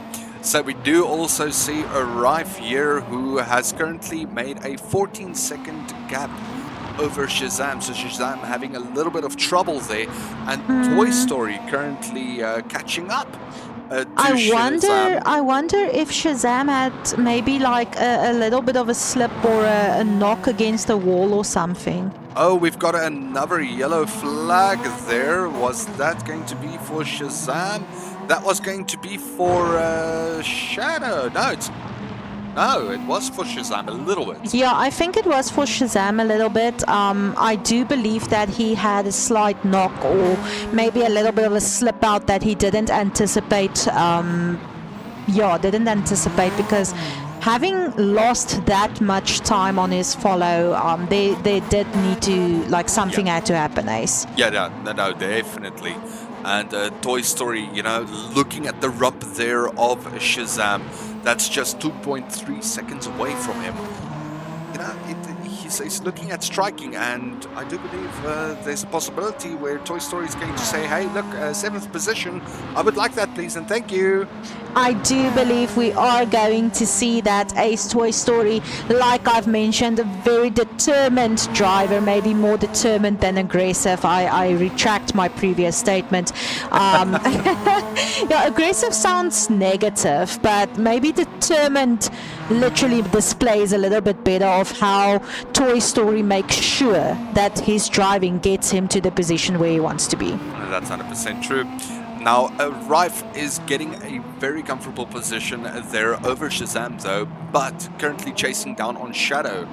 So we do also see a Rife here who has currently made a 14-second gap over Shazam. So Shazam having a little bit of trouble there, and Toy Story currently catching up Shazam. I wonder if Shazam had maybe like a little bit of a slip or a knock against the wall or something. Oh, we've got another yellow flag there. Was that going to be for Shazam? That was going to be for Shadow. No, it was for Shazam a little bit. Yeah, I think it was for Shazam a little bit. I do believe that he had a slight knock or maybe a little bit of a slip out that he didn't anticipate. Didn't anticipate because having lost that much time on his follow, they did need to, like, something had to happen, Ace. Yeah, no, definitely. And Toy Story, looking at the rump there of Shazam, that's just 2.3 seconds away from him. He's looking at striking, and I do believe there's a possibility where Toy Story is going to say, hey, look, 7th position, I would like that, please, and thank you. I do believe we are going to see that Ace Toy Story. Like I've mentioned, a very determined driver, maybe more determined than aggressive. I retract my previous statement. Aggressive sounds negative, but maybe determined literally displays a little bit better of how Toy Story makes sure that his driving gets him to the position where he wants to be. That's 100% true. Now, Rife is getting a very comfortable position there over Shazam, though, but currently chasing down on Shadow,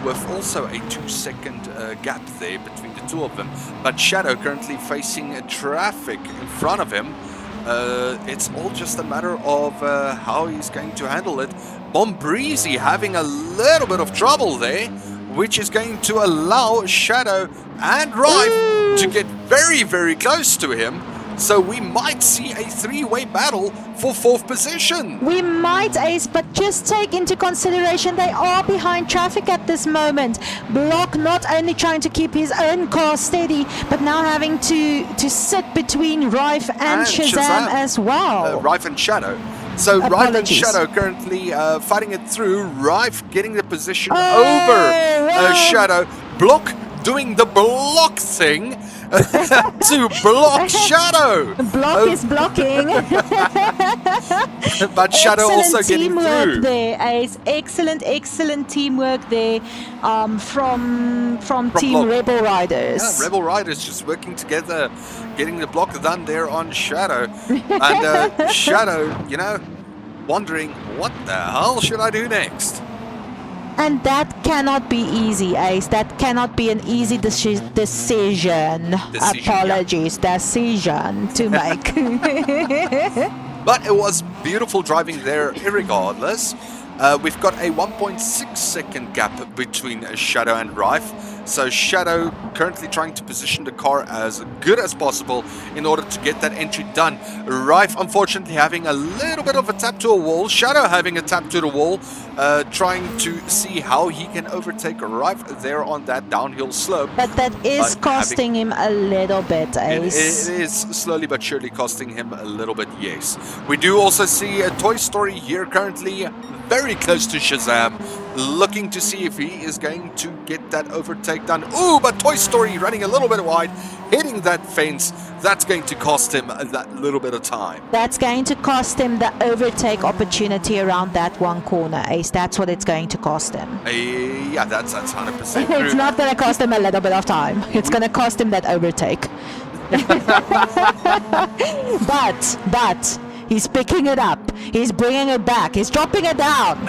with also a 2-second gap there between the two of them. But Shadow currently facing traffic in front of him. It's all just a matter of how he's going to handle it. Bombreezy having a little bit of trouble there, which is going to allow Shadow and Rife to get very, very close to him. So we might see a 3-way battle for 4th position. We might, Ace, but just take into consideration they are behind traffic at this moment. Block not only trying to keep his own car steady, but now having to sit between Rife and Shazam as well. Rife and Shadow. So Apologies. Rife and Shadow currently fighting it through. Rife getting the position over Shadow. Block doing the block thing to block Shadow. Block is blocking. But Shadow excellent also getting teamwork through. there, Ace. Excellent teamwork there from Team Block. Rebel Riders. Yeah, Rebel Riders just working together, getting the block done there on Shadow. And Shadow, wondering, what the hell should I do next? And that cannot be easy, Ace. That cannot be an easy decision. Apologies, decision to make. But it was beautiful driving there irregardless. We've got a 1.6 second gap between Shadow and Rife. So Shadow currently trying to position the car as good as possible in order to get that entry done. Rife unfortunately having a little bit of a tap to a wall. Shadow having a tap to the wall, trying to see how he can overtake Rife there on that downhill slope. But that is costing him a little bit, Ace. It is slowly but surely costing him a little bit, yes. We do also see a Toy Story here currently very close to Shazam, looking to see if he is going to get that overtake done. Ooh, but Toy Story running a little bit wide, hitting that fence. That's going to cost him that little bit of time. That's going to cost him the overtake opportunity around that one corner, Ace. That's what it's going to cost him. Yeah, that's 100% true. It's not going to cost him a little bit of time. It's going to cost him that overtake. But he's picking it up. He's bringing it back. He's dropping it down.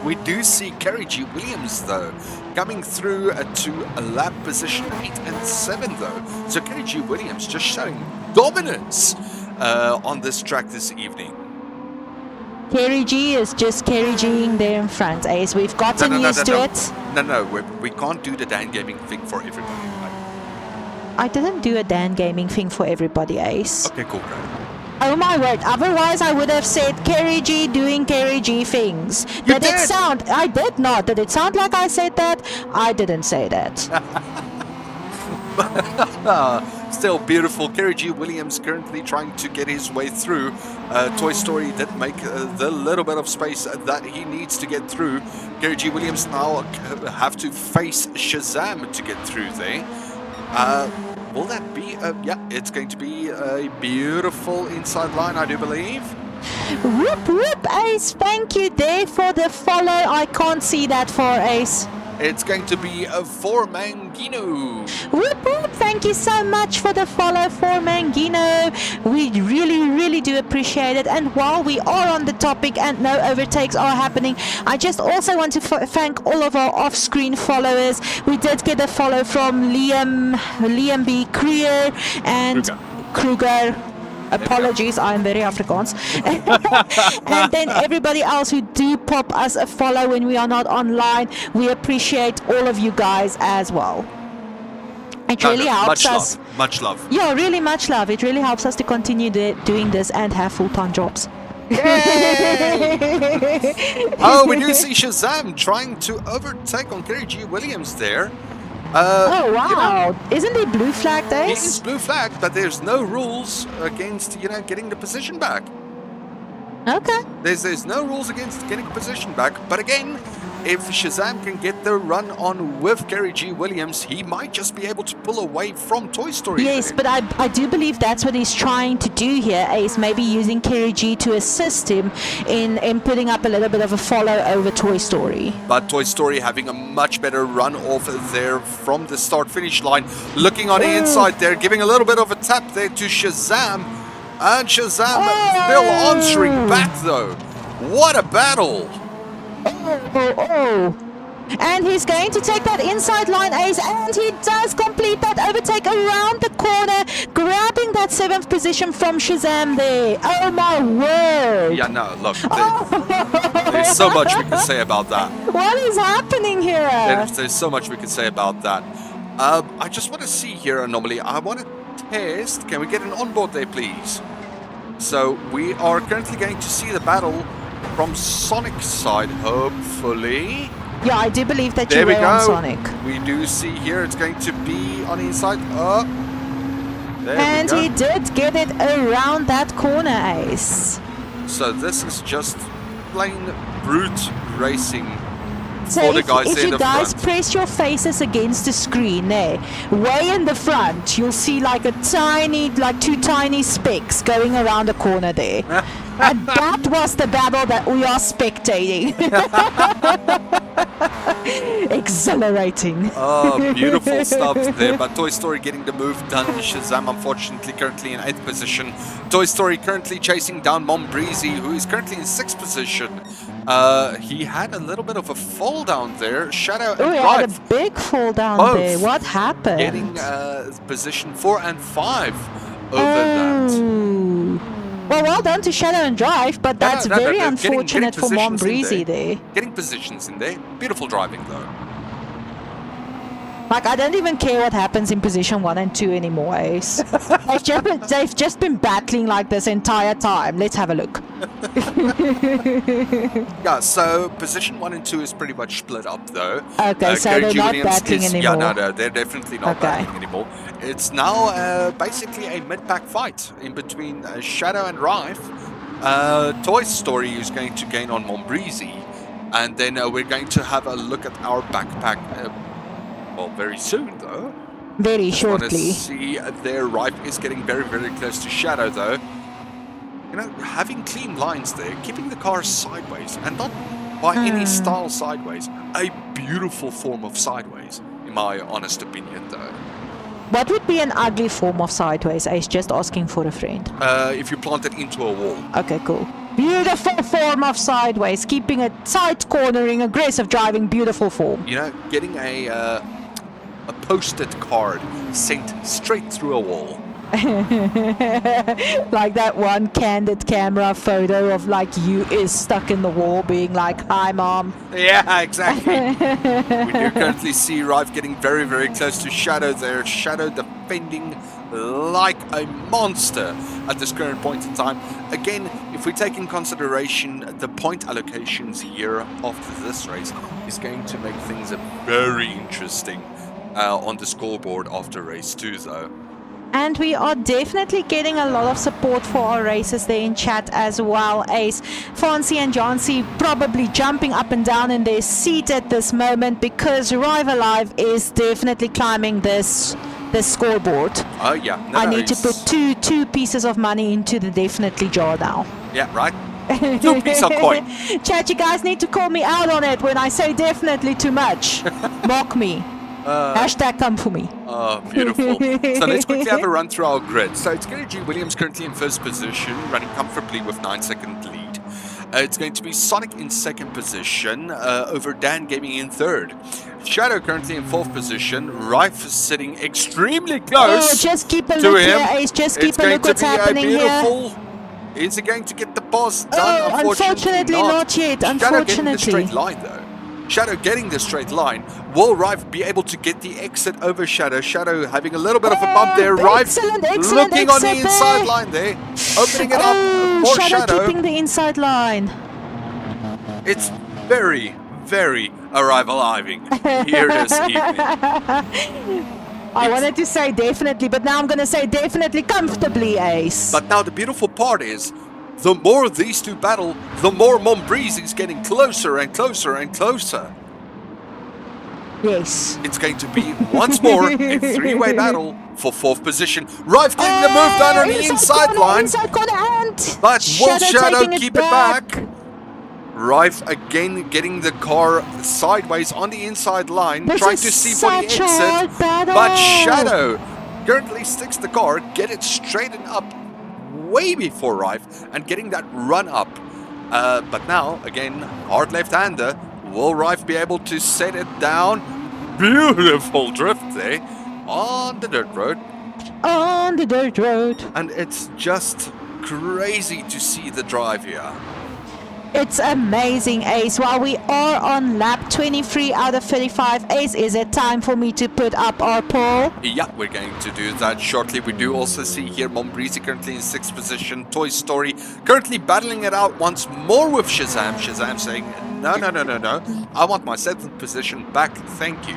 We do see Kerry G. Williams, though, coming through to a lap position 8 and 7, though. So Kerry G. Williams just showing dominance on this track this evening. Kerry G is just Kerry G-ing there in front, Ace. We've gotten used to it. No, we can't do the Dan Gaming thing for everybody. I didn't do a Dan Gaming thing for everybody, Ace. Okay, cool, great. Oh my word, otherwise I would have said Kerry G doing Kerry G things. You Did it sound... I did not. Did it sound like I said that? I didn't say that. Still beautiful. Kerry G. Williams currently trying to get his way through. Toy Story did make the little bit of space that he needs to get through. Kerry G. Williams now have to face Shazam to get through there. will that be? Yeah, it's going to be a beautiful inside line, I do believe. Whoop whoop, Ace. Thank you there for the follow. I can't see that far, Ace. It's going to be for Mangino. Whoop whoop, thank you so much for the follow for Mangino. We really do appreciate it. And while we are on the topic and no overtakes are happening, I just also want to thank all of our off-screen followers. We did get a follow from Liam B. Krier and Kruger. Apologies, I'm very Afrikaans. And then everybody else who do pop us a follow when we are not online, we appreciate all of you guys as well. It really helps us. Much love. Yeah, really much love. It really helps us to continue doing this and have full-time jobs. Oh, we do see Shazam trying to overtake on Kerry G. Williams there. Oh wow! Isn't he blue flagged, He Ace? is blue flagged, but there's no rules against getting the position back. Okay. There's no rules against getting position back. But again, if Shazam can get the run on with Kerry G. Williams, he might just be able to pull away from Toy Story. Yes, but I do believe that's what he's trying to do here, Ace. Maybe using Kerry G to assist him in putting up a little bit of a follow over Toy Story. But Toy Story having a much better run off there from the start-finish line. Looking on the inside there, giving a little bit of a tap there to Shazam. And Shazam still answering back though. What a battle! Oh. And he's going to take that inside line, Ace, and he does complete that overtake around the corner, grabbing that 7th position from Shazam there. Oh my word! Yeah, no, look, there's so much we can say about that. What is happening here? There's so much we can say about that. I just want to see here, Anomaly. I want to test. Can we get an onboard there, please? So we are currently going to see the battle from Sonic's side, hopefully. Yeah, I do believe that There you we were go. on Sonic. We do see here it's going to be on the inside. There And we he go. did get it around that corner, Ace. So this is just plain brute racing So for the guys if there in you the guys front. press your faces against the screen there, way in the front, you'll see like two tiny specks going around the corner there. And that was the battle that we are spectating. Exhilarating. Oh, beautiful stuff there. But Toy Story getting the move done. Shazam, unfortunately, currently in 8th position. Toy Story currently chasing down Mom Breezy, who is currently in 6th position. He had a little bit of a fall down there. Shadow and Oh, he Drive had a big fall down both there. What happened? getting position 4 and 5 over that. Oh. Well done to Shadow and Drive, but that's No, very getting unfortunate for Mom positions in Breezy there. Getting positions in there. Beautiful driving, though. Like, I don't even care what happens in position 1 and 2 anymore, Ace. They've just been battling like this entire time. Let's have a look. Yeah, so position 1 and 2 is pretty much split up, though. Okay, so Kerry they're G. not Williams battling is, anymore. Yeah, no, they're definitely not Okay. battling anymore. It's now basically a mid-pack fight in between Shadow and Rife. Toy Story is going to gain on Mombreezy. And then we're going to have a look at our backpack, well, very soon, though. Very Want to shortly. see their Rife is getting very, very close to Shadow, though. You know, having clean lines there, keeping the car sideways, and not by any style sideways. A beautiful form of sideways, in my honest opinion, though. What would be an ugly form of sideways, Ace? Just asking for a friend. If you plant it into a wall. Okay, cool. Beautiful form of sideways. Keeping it tight cornering, aggressive driving, beautiful form. You know, getting a posted card sent straight through a wall. Like that one candid camera photo of like you is stuck in the wall being like, hi mom. Yeah, exactly. We do currently see Rife getting very, very close to Shadow there. Shadow defending like a monster at this current point in time. Again, if we take in consideration the point allocations here after this race, is going to make things very interesting on the scoreboard after race 2, though. And we are definitely getting a lot of support for our races there in chat as well, Ace. Fancy and Jancy probably jumping up and down in their seat at this moment because Rive Alive is definitely climbing this the scoreboard. Oh, yeah. No, I no, need to put two pieces of money into the definitely jar now. Yeah, right. 2 pieces of coin. Chat, you guys need to call me out on it when I say definitely too much. Mock me. Hashtag come for me. Oh, beautiful. So let's quickly have a run through our grid. So it's Gary G. Williams currently in first position, running comfortably with 9-second lead. It's going to be Sonic in second position, over Dan Gaming in third. Shadow currently in fourth position. Rife sitting extremely close. Oh, just keep a to look him. here, Ace. Just keep It's a going look to what's be a happening here. beautiful. Is he going to get the pass done? Oh, unfortunately not yet. Shadow getting the Unfortunately. straight line though. Shadow getting the straight line. Will Rife be able to get the exit over Shadow? Shadow having a little bit of a bump there. Rife Excellent looking on the exit inside there. line there. Opening it Oh, up for Shadow Shadow. keeping the inside line. It's very, very arriving here this evening. I wanted to say definitely, but now I'm going to say definitely comfortably, Ace. But now the beautiful part is, the more these two battle, the more Mombreeze is getting closer and closer and closer. Yes. It's going to be once more a three-way battle for fourth position. Rife getting the move done on the inside corner, line. Inside corner and But will Shadow taking keep it back? Rife again getting the car sideways on the inside line, This trying is to see for the such a hard exit. battle. But Shadow currently sticks the car, get it straightened up way before Rife, and getting that run up. But now, again, hard left-hander. Will Rife be able to set it down? Beautiful drift there on the dirt road. On the dirt road. And it's just crazy to see the drive here. It's amazing, Ace. While we are on lap 23 out of 35, Ace, is it time for me to put up our poll? Yeah, we're going to do that shortly. We do also see here Mombreeze currently in 6th position. Toy Story currently battling it out once more with Shazam. Shazam saying, no. I want my 7th position back, thank you.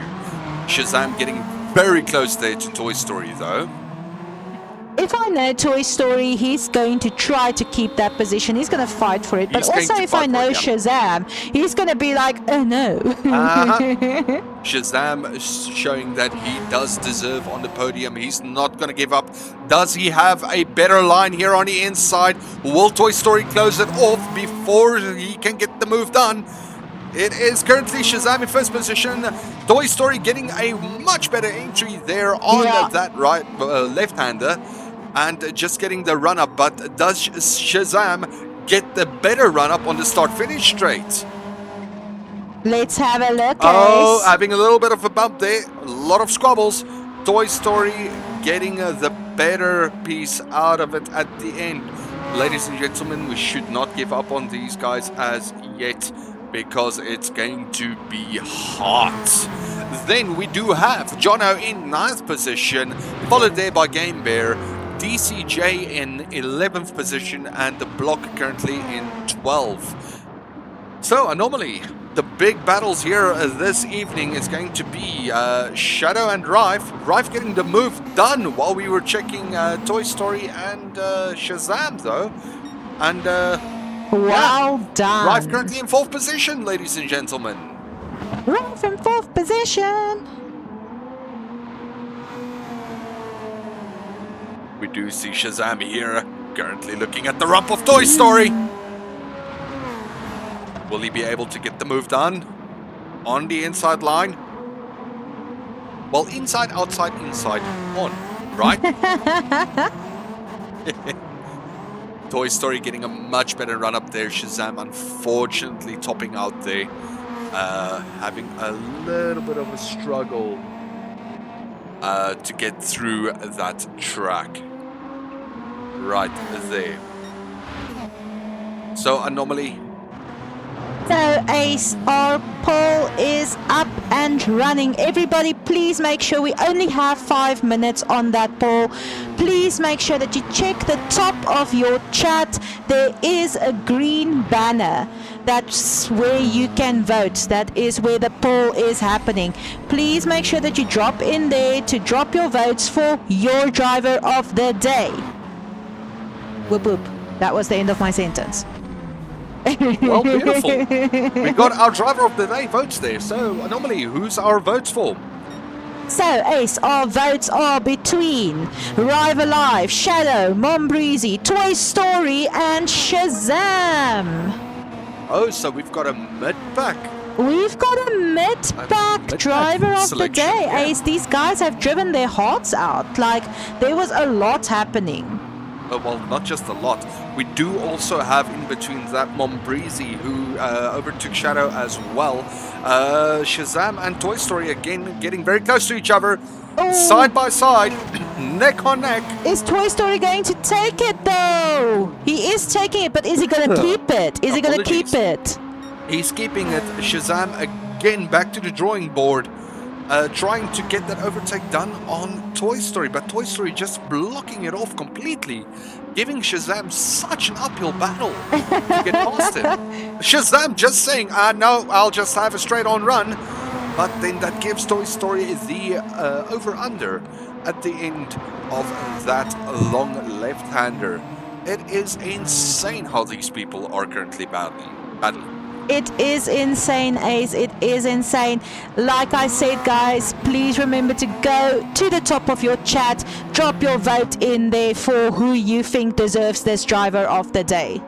Shazam getting very close there to Toy Story though. If I know Toy Story, he's going to try to keep that position. He's going to fight for it. But He's going also, to if I fight for know it, yeah. Shazam, he's going to be like, oh no. Shazam is showing that he does deserve on the podium. He's not going to give up. Does he have a better line here on the inside? Will Toy Story close it off before he can get the move done? It is currently Shazam in first position. Toy Story getting a much better entry there on that right left-hander. And just getting the run-up. But does Shazam get the better run-up on the start-finish straight? Let's have a look, Oh, Ace. having a little bit of a bump there. A lot of squabbles. Toy Story getting the better piece out of it at the end. Ladies and gentlemen, we should not give up on these guys as yet, because it's going to be hot. Then we do have Jono in 9th position, followed there by Game Bear, DCJ in 11th position, and the Block currently in 12th. So normally the big battles here this evening is going to be Shadow and Rife. Rife getting the move done while we were checking Toy Story and Shazam though. And well done. Rife currently in 4th position, ladies and gentlemen. Rife in 4th position. We do see Shazam here, currently looking at the rump of Toy Story. Will he be able to get the move done on the inside line? Well, inside, outside, inside, on, right? Toy Story getting a much better run up there. Shazam unfortunately topping out there, having a little bit of a struggle to get through that track right there. So anomaly. So Ace, our poll is up and running. Everybody, please make sure we only have 5 minutes on that poll. Please make sure that you check the top of your chat. There is a green banner. That's where you can vote. That is where the poll is happening. Please make sure that you drop in there to drop your votes for your driver of the day. Whoop whoop. That was the end of my sentence. Well, beautiful. We got our driver of the day votes there. So anomaly, who's our votes for? So, Ace, our votes are between Rive Alive, Shadow, Mom Breezy, Toy Story, and Shazam. Oh, so we've got a mid-pack. We've got a mid-pack driver of the day, yeah. Ace. These guys have driven their hearts out. Like, there was a lot happening. Well, not just a lot. We do also have in between that Mom Breezy, who overtook Shadow as well. Shazam and Toy Story again getting very close to each other. Oh. Side by side, neck on neck. Is Toy Story going to take it, though? He is taking it, but is he going to keep it? Is he going to keep it? He's keeping it. Shazam again back to the drawing board. Trying to get that overtake done on Toy Story, but Toy Story just blocking it off completely, giving Shazam such an uphill battle to get past him. Shazam just saying, no, I'll just have a straight-on run, but then that gives Toy Story the over-under at the end of that long left-hander. It is insane how these people are currently battling. It is insane, Ace. It is insane. Like I said, guys, please remember to go to the top of your chat. Drop your vote in there for who you think deserves this driver of the day.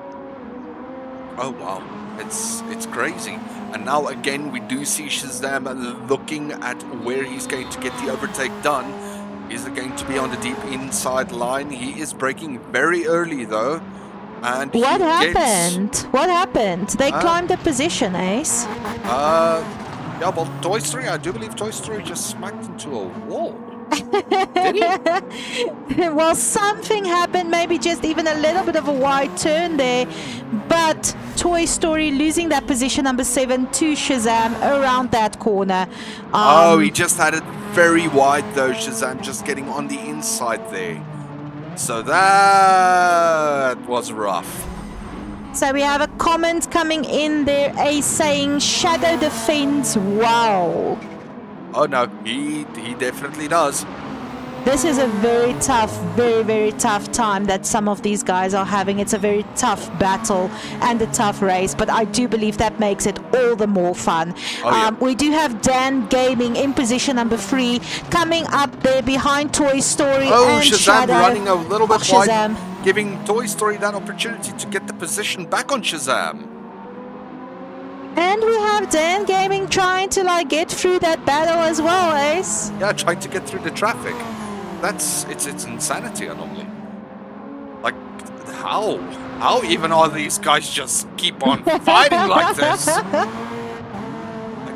Oh, wow. It's crazy. And now, again, we do see Shazam looking at where he's going to get the overtake done. Is it going to be on the deep inside line? He is braking very early, though. And what happened? What happened? They climbed a position, Ace. Yeah, well, Toy Story, I do believe Toy Story just smacked into a wall. Did he? Well, something happened, maybe just even a little bit of a wide turn there. But Toy Story losing that position, number 7, to Shazam around that corner. He just had it very wide, though, Shazam, just getting on the inside there. So that was rough. So we have a comment coming in there, Ace, saying Shadow defends wow. Oh no, he definitely does. This is a very tough, very, very tough time that some of these guys are having. It's a very tough battle and a tough race, but I do believe that makes it all the more fun. Yeah. We do have Dan Gaming in position number 3, coming up there behind Toy Story and Shazam Shadow. running a little bit Shazam. wide, giving Toy Story that opportunity to get the position back on Shazam. And we have Dan Gaming trying to get through that battle as well, Ace. Yeah, trying to get through the traffic. It's insanity anomaly. Like, how even are these guys just keep on fighting like this?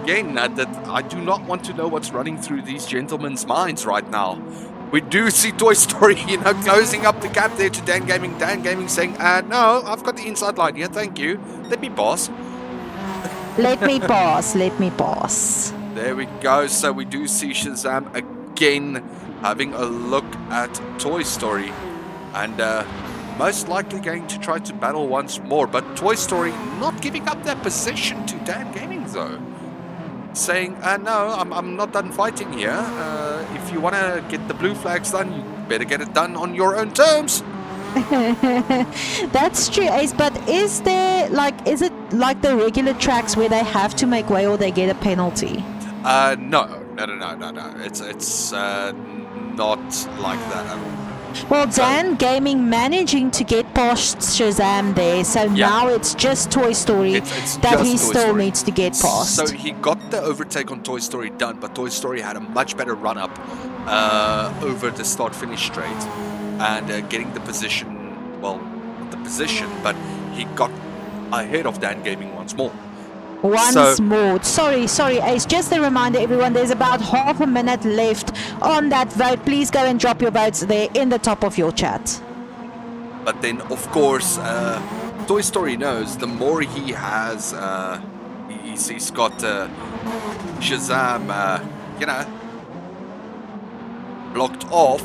Again, I do not want to know what's running through these gentlemen's minds right now. We do see Toy Story, closing up the gap there to Dan Gaming. Dan Gaming saying, no, I've got the inside line here, thank you. Let me pass. Let me pass, let me pass. There we go. So we do see Shazam again having a look at Toy Story, and most likely going to try to battle once more, but Toy Story not giving up their position to Dan Gaming, though, saying, no, I'm not done fighting here. If you want to get the blue flags done, you better get it done on your own terms. That's true, Ace, but is it like the regular tracks where they have to make way or they get a penalty? No. It's not like that at all. Well, Dan Gaming managing to get past Shazam there, so now it's just Toy Story that he still needs to get past. So he got the overtake on Toy Story done, but Toy Story had a much better run-up over the start-finish straight, and getting the position, well, not the position, but he got ahead of Dan Gaming once more. Once more. Sorry, Ace. Just a reminder, everyone, there's about half a minute left on that vote. Please go and drop your votes there in the top of your chat. But then, of course, Toy Story knows the more he has, he's got Shazam, blocked off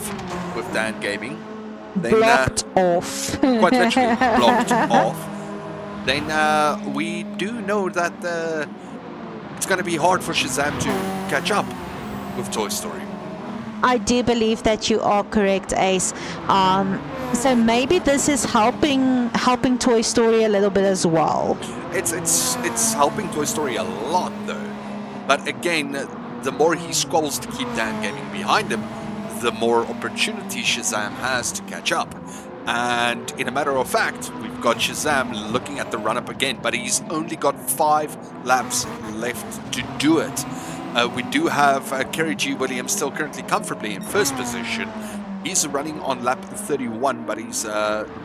with Dan Gaming. Then, blocked off. Quite literally, blocked off. Then we do know that it's going to be hard for Shazam to catch up with Toy Story. I do believe that you are correct, Ace. So maybe this is helping Toy Story a little bit as well. It's helping Toy Story a lot, though. But again, the more he squabbles to keep Dan Gaming behind him, the more opportunity Shazam has to catch up. And in a matter of fact, we've got Shazam looking at the run-up again, but he's only got 5 laps left to do it. We do have Kerry G. Williams still currently comfortably in first position. He's running on lap 31, but he's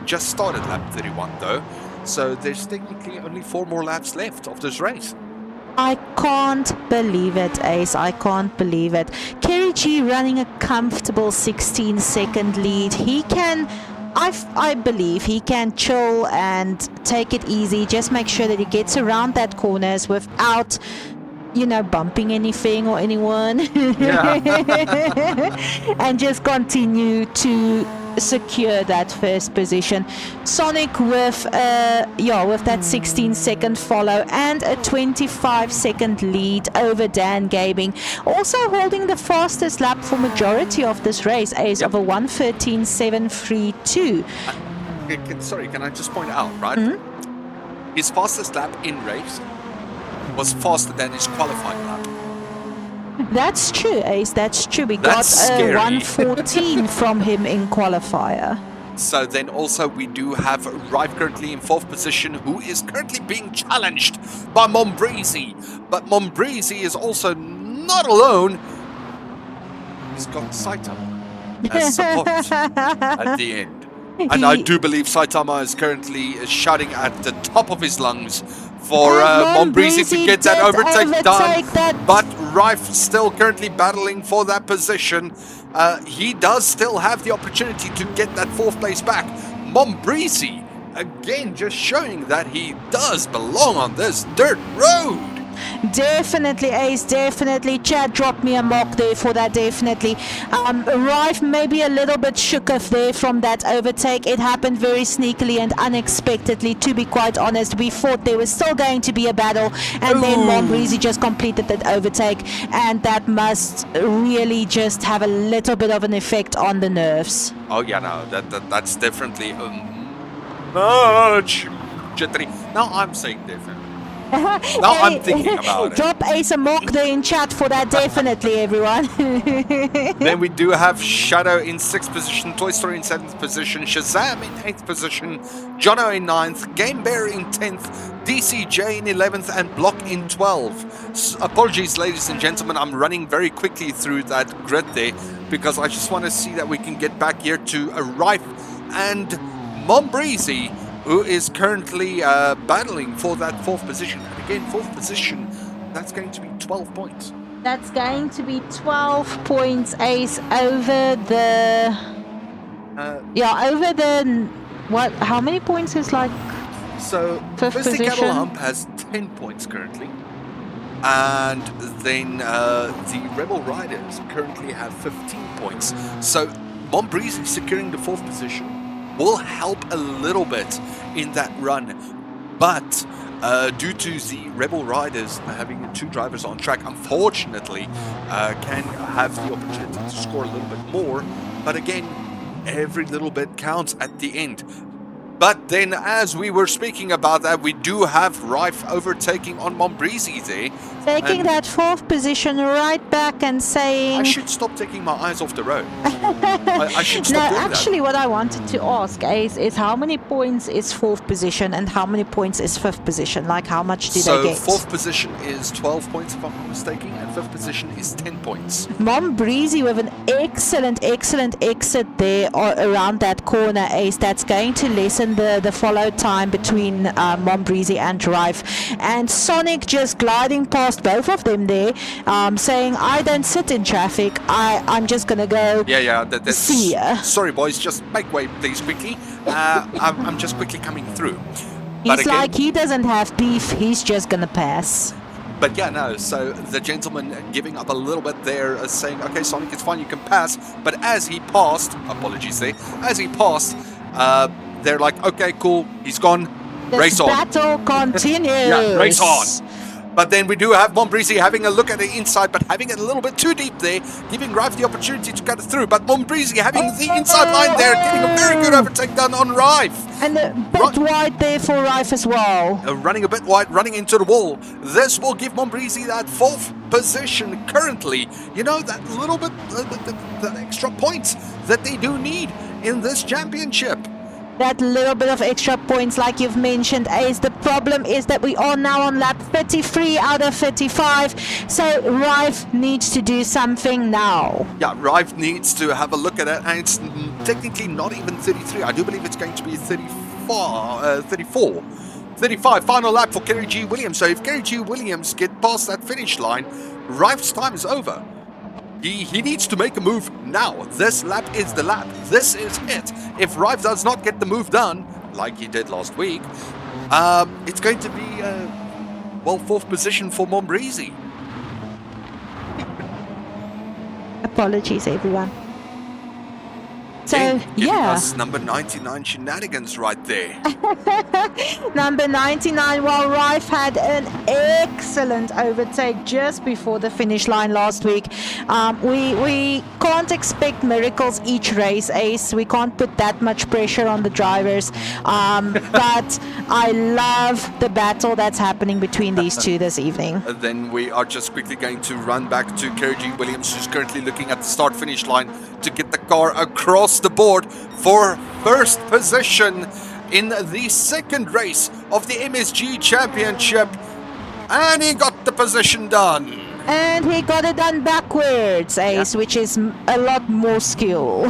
just started lap 31 though. So there's technically only 4 more laps left of this race. I can't believe it, Ace. I can't believe it. Kerry G running a comfortable 16-second lead. He can, I believe he can chill and take it easy. Just make sure that he gets around that corners without, you know, bumping anything or anyone. And just continue to secure that first position. Sonic with that 16-second follow and a 25-second lead over Dan Gaming, also holding the fastest lap for majority of this race, Ace, of a 1:13.732. Sorry, can I just point out, right? His fastest lap in race was faster than his qualifying lap. That's true, Ace. That's true. We got scary. 1:14 from him in qualifier. So then also we do have Rife currently in 4th position, who is currently being challenged by Mombrisi. But Mombrisi is also not alone. He's got Saitama as support at the end. And I do believe Saitama is currently shouting at the top of his lungs for Mombrisi to get that overtake done. But Rife still currently battling for that position. He does still have the opportunity to get that 4th place back. Mombrisi, again, just showing that he does belong on this dirt road. Definitely, Ace, definitely. Chad dropped me a mock there for that, definitely. Rife maybe a little bit shook off there from that overtake. It happened very sneakily and unexpectedly, to be quite honest. We thought there was still going to be a battle, and then Mombrisi just completed that overtake, and that must really just have a little bit of an effect on the nerves. Oh yeah, no, that's definitely much jittery. Now I'm saying different. Now I'm thinking about it. Drop Ace a mock there in chat for that, definitely, everyone. Then we do have Shadow in 6th position, Toy Story in 7th position, Shazam in 8th position, Jono in 9th, Game Bear in 10th, DCJ in 11th, and Block in 12th. Apologies, ladies and gentlemen, I'm running very quickly through that grid there because I just want to see that we can get back here to Rife and Mombrisi, who is currently battling for that 4th position. And again, 4th position, that's going to be 12 points. That's going to be 12 points, Ace, over the... over the... What? How many points is like... So, 5th Mystic position? Cattle Hump has 10 points currently. And then the Rebel Riders currently have 15 points. So, Mombrisi securing the 4th position will help a little bit in that run, but due to the Rebel Riders having 2 drivers on track, unfortunately can have the opportunity to score a little bit more, but again, every little bit counts at the end. But then, as we were speaking about that, we do have Rife overtaking on Mombrisi there. Taking that 4th position right back and saying... I should stop taking my eyes off the road. I should stop doing actually, what I wanted to ask, Ace, is how many points is 4th position and how many points is 5th position? Like, how much do they get? So, 4th position is 12 points, if I'm not mistaken, and 5th position is 10 points. Mombrisi with an excellent exit there around that corner, Ace. That's going to lessen the follow time between Mombrisi and Rife. And Sonic just gliding past both of them there, saying, I don't sit in traffic, I'm just gonna go see ya. Sorry boys, just make way please quickly. I'm just quickly coming through. He's again, like he doesn't have beef, he's just gonna pass. But yeah, no, so the gentleman giving up a little bit there, saying, okay Sonic, it's fine, you can pass. But as he passed, apologies there, as he passed, they're like, okay, cool, he's gone, race on. Battle continues. Yeah, race on. But then we do have Mombrisi having a look at the inside, but having it a little bit too deep there, giving Rife the opportunity to cut it through. But Mombrisi having the inside line there, getting a very good overtake done on Rife. And a bit wide there for Rife as well. Running a bit wide, running into the wall. This will give Mombrisi that 4th position currently. You know, that little bit, the extra points that they do need in this championship. That little bit of extra points, like you've mentioned, Ace. The problem is that we are now on lap 33 out of 35. So Rife needs to do something now. Yeah, Rife needs to have a look at it. And it's technically not even 33. I do believe it's going to be 34. 35. Final lap for Kerry G. Williams. So if Kerry G. Williams get past that finish line, Rife's time is over. He needs to make a move now. This lap is the lap. This is it. If Rife does not get the move done, like he did last week, it's going to be, 4th position for Mombrisi. Apologies, everyone. So, Giving yeah. us number 99 shenanigans right there. Number 99, while Rife had an excellent overtake just before the finish line last week. We can't expect miracles each race, Ace. We can't put that much pressure on the drivers. But I love the battle that's happening between these two this evening. Then we are just quickly going to run back to Kerry G. Williams, who's currently looking at the start-finish line to get the car across the board for 1st position in the 2nd race of the MSG Championship. And he got the position done. And he got it done backwards, Ace, which is a lot more skill.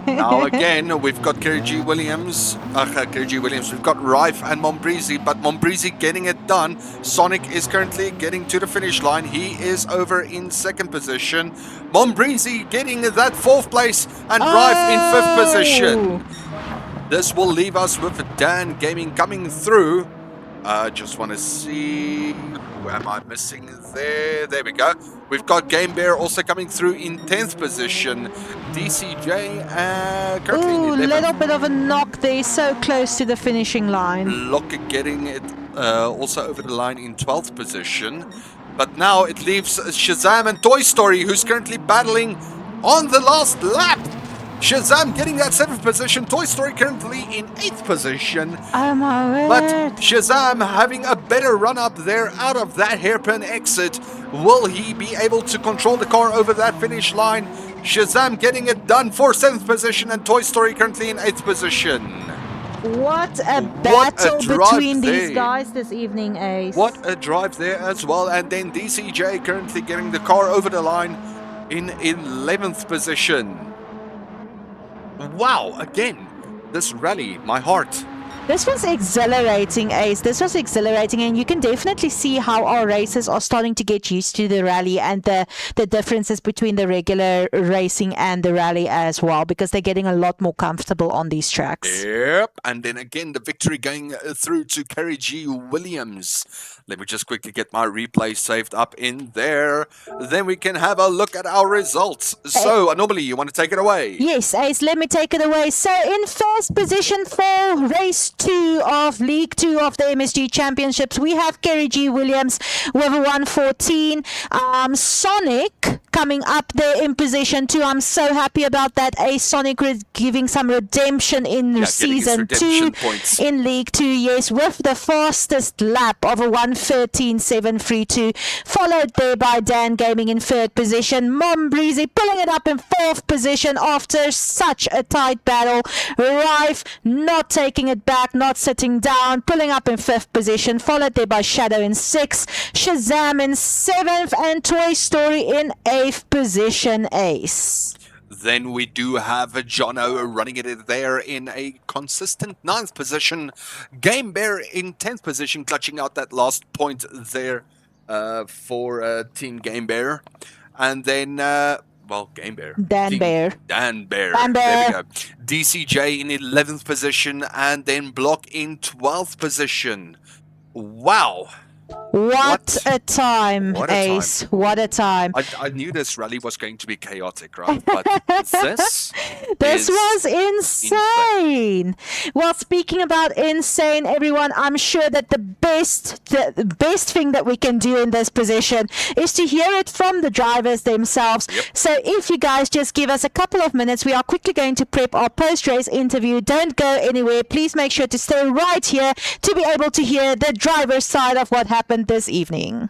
Now again, we've got Kerry G. Williams. We've got Rife and Mombrisi, but Mombrisi getting it done. Sonic is currently getting to the finish line. He is over in 2nd position. Mombrisi getting that 4th place and Rife in 5th position. This will leave us with Dan Gaming coming through. Just want to see, who am I missing there? There we go. We've got Game Bear also coming through in 10th position. DCJ currently in 11th. Little bit of a knock there, so close to the finishing line. Locke getting it also over the line in 12th position. But now it leaves Shazam and Toy Story, who's currently battling on the last lap. Shazam getting that 7th position. Toy Story currently in 8th position. Oh my word. But Shazam having a better run up there out of that hairpin exit. Will he be able to control the car over that finish line? Shazam getting it done for 7th position and Toy Story currently in 8th position. What a battle between these there. guys this evening, Ace. What a drive there as well. And then DCJ currently getting the car over the line in 11th position. Wow, again, this rally, my heart. This was exhilarating, Ace. This was exhilarating, and you can definitely see how our racers are starting to get used to the rally and the differences between the regular racing and the rally as well, because they're getting a lot more comfortable on these tracks. Yep, and then again, the victory going through to Kerry G. Williams. Let me just quickly get my replay saved up in there. Then we can have a look at our results. So, normally you want to take it away. Yes, Ace, let me take it away. So, in 1st position for race 2 of League 2 of the MSG Championships, we have Kerry G. Williams with a 1:14. Sonic coming up there in position 2. I'm so happy about that. Ace, Sonic giving some redemption in season 2 points. in League 2, yes, with the fastest lap of a 1:13.732, followed there by Dan Gaming in 3rd position. Mombrisi pulling it up in 4th position after such a tight battle. Rife not taking it back, not sitting down, pulling up in 5th position, followed there by Shadow in 6th, Shazam in 7th, and Toy Story in 8th position, Ace. Then we do have Jono running it there in a consistent 9th position. Game Bear in 10th position, clutching out that last point there for Team Game Bear. And then, Game Bear. Dan Bear. Dan Bear. Dan Bear. There we go. DCJ in 11th position, and then Block in 12th position. Wow. What a time, What a Ace. What a time. I knew this rally was going to be chaotic, right? But this was insane. Well, speaking about insane, everyone, I'm sure that the best thing that we can do in this position is to hear it from the drivers themselves. Yep. So if you guys just give us a couple of minutes, we are quickly going to prep our post-race interview. Don't go anywhere. Please make sure to stay right here to be able to hear the driver's side of what happened this evening.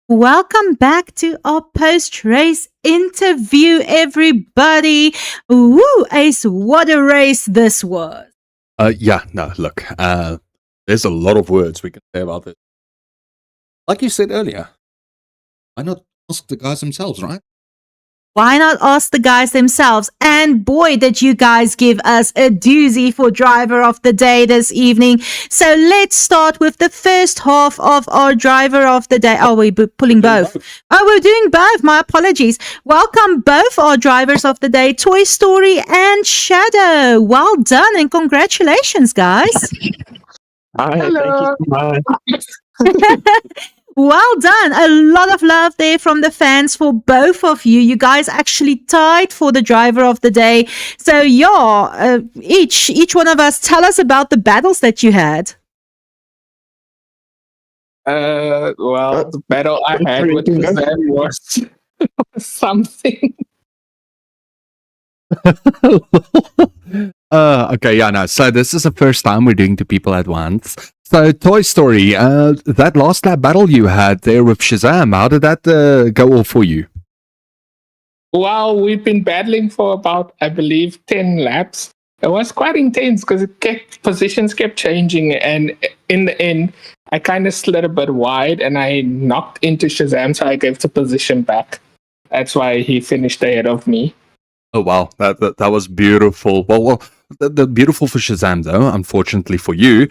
Welcome back to our post-race interview, everybody. Woo, Ace, what a race this was. Look, there's a lot of words we can say about this. Like you said earlier, why not ask the guys themselves, right? Why not ask the guys themselves? And boy, did you guys give us a doozy for driver of the day this evening. So let's start with the first half of our driver of the day. Oh, we're pulling both. Oh, we're doing both. My apologies. Welcome both our drivers of the day, Toy Story and Shadow. Well done and congratulations, guys. Hi, Hello. thank you so much. Well done. A lot of love there from the fans for both of you. You guys actually tied for the driver of the day. So yeah, each one of us, tell us about the battles that you had. Well, the battle I had with them was something. Okay, yeah, no. So this is the first time we're doing two people at once. So Toy Story, that last lap battle you had there with Shazam, how did that go off for you? Well, we've been battling for about, I believe, 10 laps. It was quite intense because positions kept changing, and in the end, I kind of slid a bit wide, and I knocked into Shazam, so I gave the position back. That's why he finished ahead of me. Oh wow, that was beautiful. Well, the beautiful for Shazam though, unfortunately for you.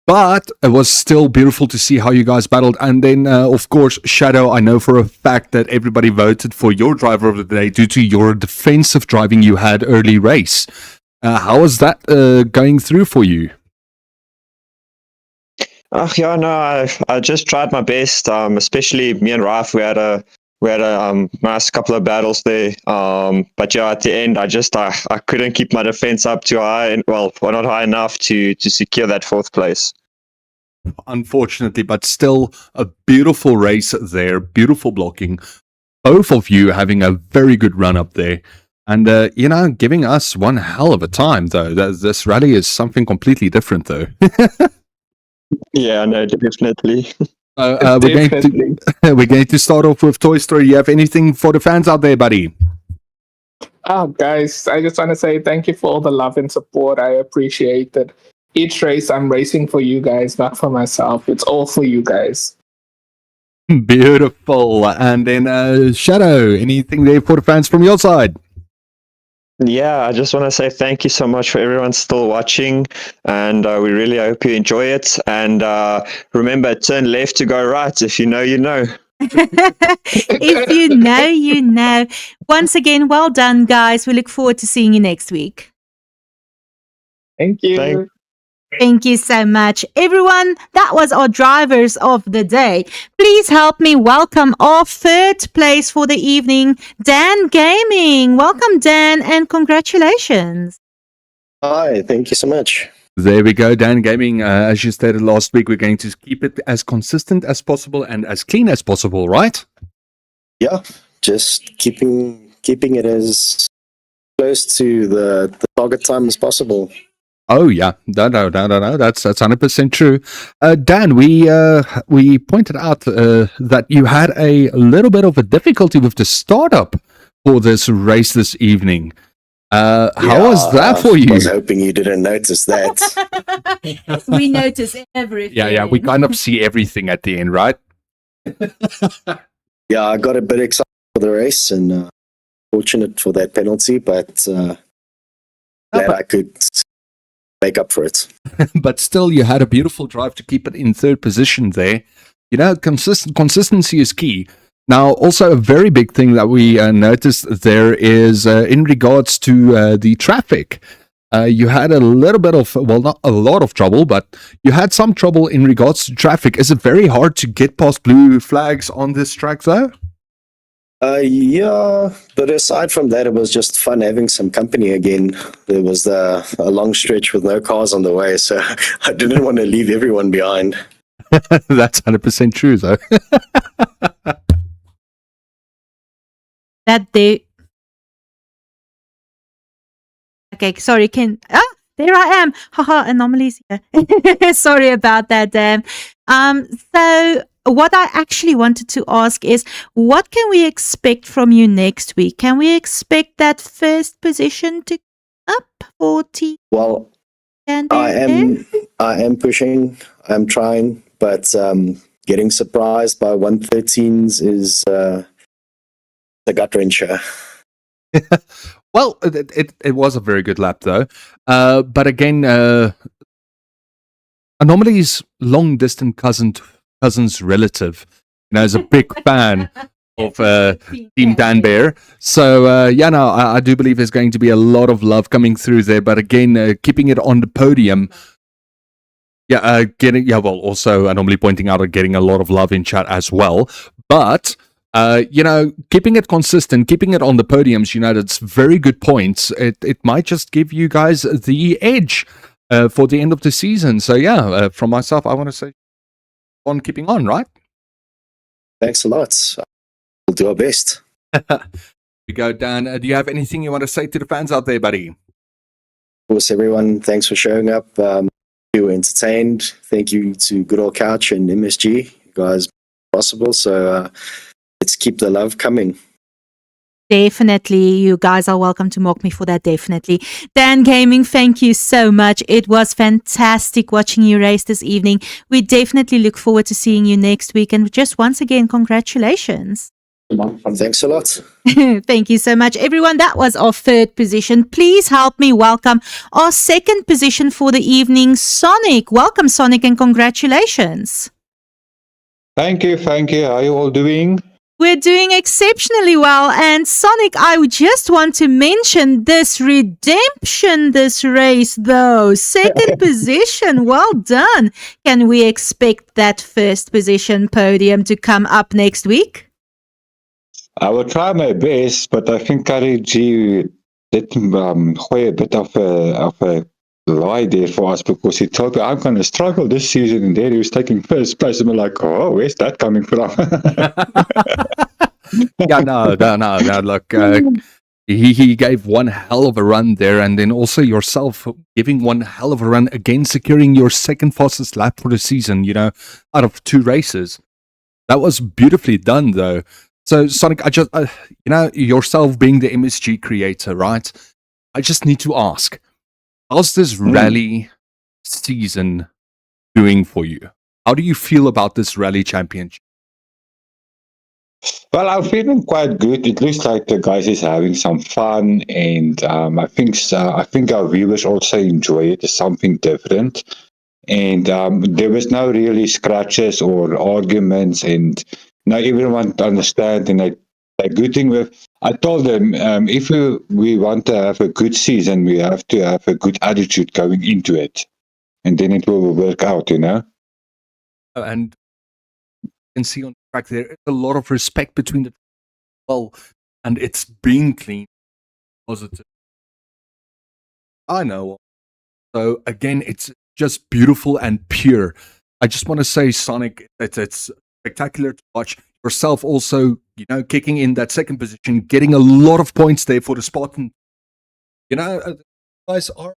But it was still beautiful to see how you guys battled. And then, of course, Shadow, I know for a fact that everybody voted for your driver of the day due to your defensive driving you had early race. How was that going through for you? Yeah, no, I just tried my best. Especially me and Raf, we had a nice couple of battles there. But yeah, at the end, I couldn't keep my defense up too high, and well, not high enough to secure that fourth place. Unfortunately, but still a beautiful race there, beautiful blocking. Both of you having a very good run up there. And, giving us one hell of a time, though. This rally is something completely different, though. Yeah, no, definitely. We're going to start off with Toy Story. You have anything for the fans out there, buddy? Oh, guys, I just want to say thank you for all the love and support. I appreciate it. Each race I'm racing for you guys, not for myself. It's all for you guys. Beautiful. And then Shadow, anything there for the fans from your side? Yeah, I just want to say thank you so much for everyone still watching, and we really hope you enjoy it. And remember, turn left to go right. If you know, you know. If you know, you know. Once again, well done, guys. We look forward to seeing you next week. Thank you. Thank you so much. Everyone, that was our drivers of the day. Please help me welcome our third place for the evening, Dan Gaming. Welcome, Dan, and congratulations. Hi, thank you so much. There we go, Dan Gaming. As you stated last week, we're going to keep it as consistent as possible and as clean as possible, right? Yeah, just keeping it as close to the target time as possible. Oh yeah, no, that's 100% true. Dan, we pointed out that you had a little bit of a difficulty with the startup for this race this evening. How was that for you? I was hoping you didn't notice that. We notice everything. Yeah, we kind of see everything at the end, right? Yeah, I got a bit excited for the race and fortunate for that penalty, but glad I could make up for it. But still, you had a beautiful drive to keep it in third position there. You know, consistency is key. Now, also a very big thing that we noticed there is in regards to the traffic. You had a little bit of, well, not a lot of trouble, but you had some trouble in regards to traffic. Is it very hard to get past blue flags on this track, though? Yeah, but aside from that, it was just fun having some company again. There was a long stretch with no cars on the way, so I didn't want to leave everyone behind. That's 100% true, though. That they... Okay, sorry, there I am. Haha, anomalies here. Sorry about that, Dan. So what I actually wanted to ask is, what can we expect from you next week? Can we expect that first position to up for Team Well, Canberra? I am pushing. I'm trying, but getting surprised by 113s is a gut wrencher. Well, it was a very good lap though. But again, Anomaly's long distance cousin's relative, is a big fan of Team Dan Bear. So I do believe there's going to be a lot of love coming through there. But again, keeping it on the podium. Also Anomaly pointing out getting a lot of love in chat as well. But keeping it consistent, keeping it on the podiums, that's very good points. It might just give you guys the edge for the end of the season. So from myself, I want to say on keeping on, right? Thanks a lot. We'll do our best. We go, Dan. Do you have anything you want to say to the fans out there, buddy? Of course, everyone, thanks for showing up. You were entertained. Thank you to GoodolCouch and MSG. You guys possible. So let's keep the love coming. Definitely. You guys are welcome to mock me for that, definitely. Dan Gaming, thank you so much. It was fantastic watching you race this evening. We definitely look forward to seeing you next week. And just once again, congratulations. Thanks a lot. Thank you so much, everyone. That was our third position. Please help me welcome our second position for the evening, Sonic. Welcome, Sonic, and congratulations. Thank you. How are you all doing? We're doing exceptionally well. And Sonic, I would just want to mention this redemption, this race, though. Second position. Well done. Can we expect that first position podium to come up next week? I will try my best, but I think Kari G did quite a bit of a lie there for us, because he told me I'm going to struggle this season, and then he was taking first place, and we're like, oh, where's that coming from? No. Look, he gave one hell of a run there, and then also yourself giving one hell of a run again, securing your second fastest lap for the season, out of 2 races. That was beautifully done, though. So, Sonic, I just, yourself being the MSG creator, right? I just need to ask, how's this rally season doing for you? How do you feel about this rally championship? Well, I'm feeling quite good. It looks like the guys is having some fun, and I think our viewers also enjoy it. It's something different, and there was no really scratches or arguments, and now everyone understands. And a good thing with, I told them, if we want to have a good season, we have to have a good attitude going into it, and then it will work out, And you can see on the track there is a lot of respect between the and it's been clean, positive. I know. So again, it's just beautiful and pure. I just want to say, Sonic, it's spectacular to watch. Yourself also, kicking in that second position, getting a lot of points there for the spot. And, guys are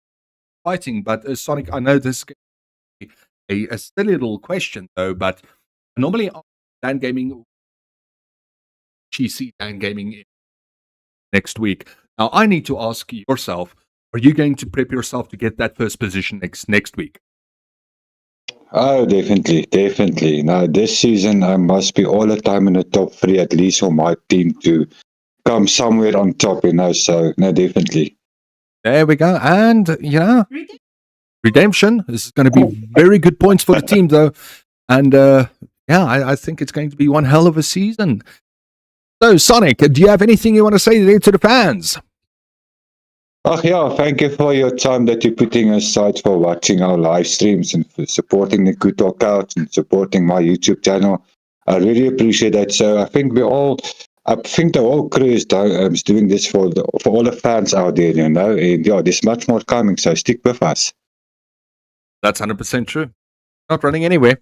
fighting, but Sonic, I know this is a silly little question, though, but normally Dan Gaming, GC Dan Gaming next week. Now, I need to ask yourself, are you going to prep yourself to get that first position next week? Oh, definitely. Now, this season, I must be all the time in the top 3, at least for my team to come somewhere on top, so, no, definitely. There we go. And, redemption. This is going to be very good points for the team, though. And, I think it's going to be one hell of a season. So, Sonic, do you have anything you want to say there to the fans? Oh, yeah, thank you for your time that you're putting aside for watching our live streams and for supporting the GoodolCouch and supporting my YouTube channel. I really appreciate that. So I think the whole crew is doing this for all the fans out there, and there's much more coming, so stick with us. That's 100% true. Not running anywhere.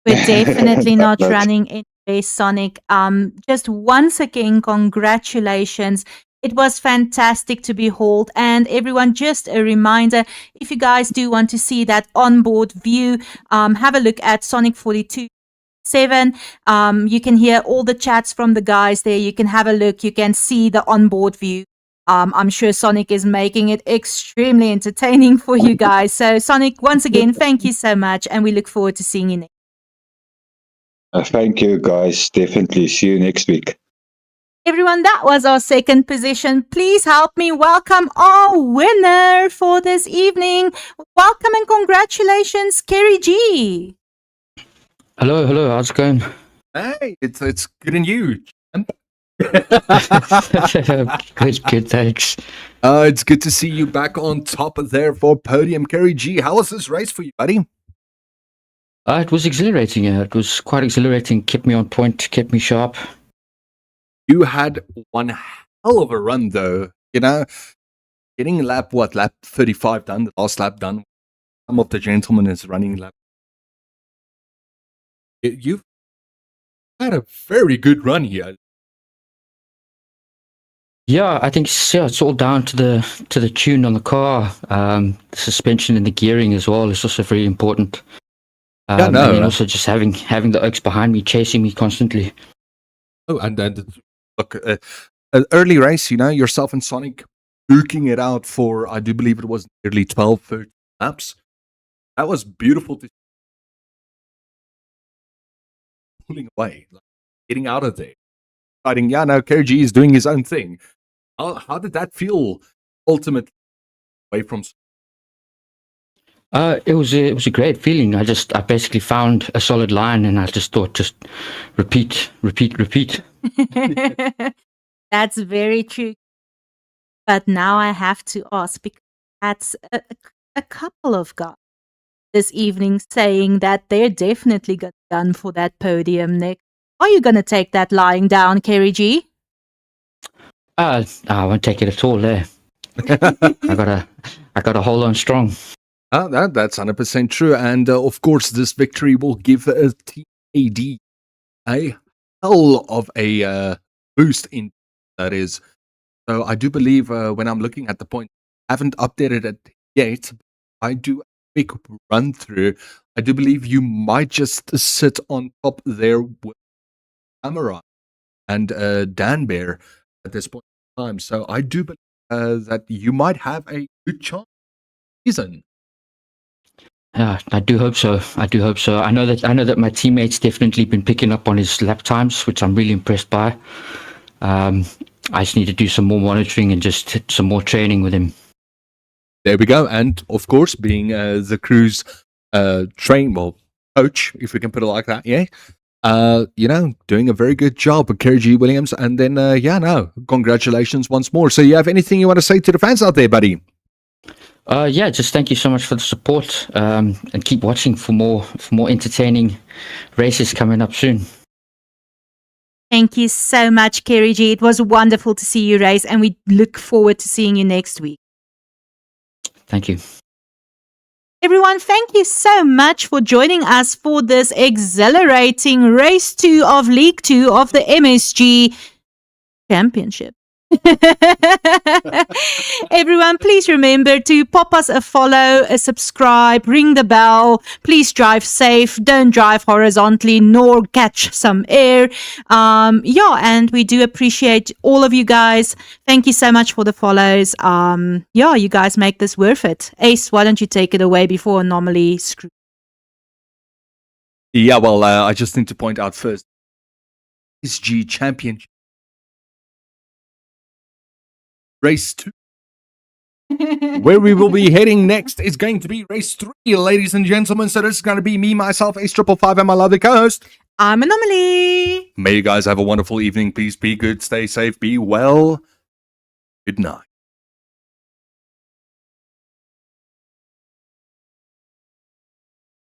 We're definitely not running anywhere, Sonic. Just once again, congratulations. It was fantastic to behold. And everyone, just a reminder, if you guys do want to see that onboard view, have a look at Sonic 42 7. You can hear all the chats from the guys there. You can have a look. You can see the onboard view. I'm sure Sonic is making it extremely entertaining for you guys. So, Sonic, once again, thank you so much, and we look forward to seeing you next. Thank you, guys. Definitely. See you next week. Everyone, that was our second position. Please help me welcome our winner for this evening. Welcome and congratulations, Kerry G. Hello, how's it going? Hey, it's good in you. Good, thanks. It's good to see you back on top there for podium. Kerry G, how was this race for you, buddy? It was exhilarating. It was quite exhilarating. Kept me on point, kept me sharp. You had one hell of a run, though. You know, getting lap 35 done, the last lap done. Some of the gentlemen is running lap. You've had a very good run here. Yeah, I think it's all down to the tune on the car. The suspension and the gearing as well is also very important. And then also just having the Oaks behind me, chasing me constantly. Oh, and look, an early race, yourself and Sonic duking it out for, I do believe it was nearly 12, 13 laps. That was beautiful to see. Pulling away, getting out of there. Deciding, Kerry G is doing his own thing. How did that feel ultimately away from? It was a great feeling. I basically found a solid line, and I just thought, just repeat. That's very true. But now I have to ask, because that's a couple of guys this evening saying that they're definitely got done for that podium, Nick. Are you going to take that lying down, Kerry G? I won't take it at all there. I gotta hold on strong. That's 100% true. And of course, this victory will give TAD a hell of a boost in that is. So I do believe when I'm looking at the point, I haven't updated it yet. I do a quick run through. I do believe you might just sit on top there with Amara and Dan Bear at this point in time. So I do believe that you might have a good chance season. Yeah, I do hope so. I know that my teammates definitely been picking up on his lap times, which I'm really impressed by. I just need to do some more monitoring and just some more training with him. There we go. And of course, being the crew's coach, if we can put it like that, doing a very good job with Kerry G. Williams. And then, congratulations once more. So you have anything you want to say to the fans out there, buddy? Just thank you so much for the support, and keep watching for more entertaining races coming up soon. Thank you so much, Kerry G. It was wonderful to see you race, and we look forward to seeing you next week. Thank you. Everyone, thank you so much for joining us for this exhilarating race 2 of League 2 of the MSG Championship. Everyone, please remember to pop us a follow, a subscribe, ring the bell. Please drive safe. Don't drive horizontally nor catch some air. And we do appreciate all of you guys. Thank you so much for the follows. You guys make this worth it. Ace, why don't you take it away before Anomaly screw? Yeah, well, I just need to point out first, SG Championship. Race 2. Where we will be heading next is going to be race 3, ladies and gentlemen. So this is going to be me, myself, Ace555, and my lovely co-host. I'm Anomaly. May you guys have a wonderful evening. Please be good, stay safe, be well. Good night.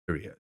Period.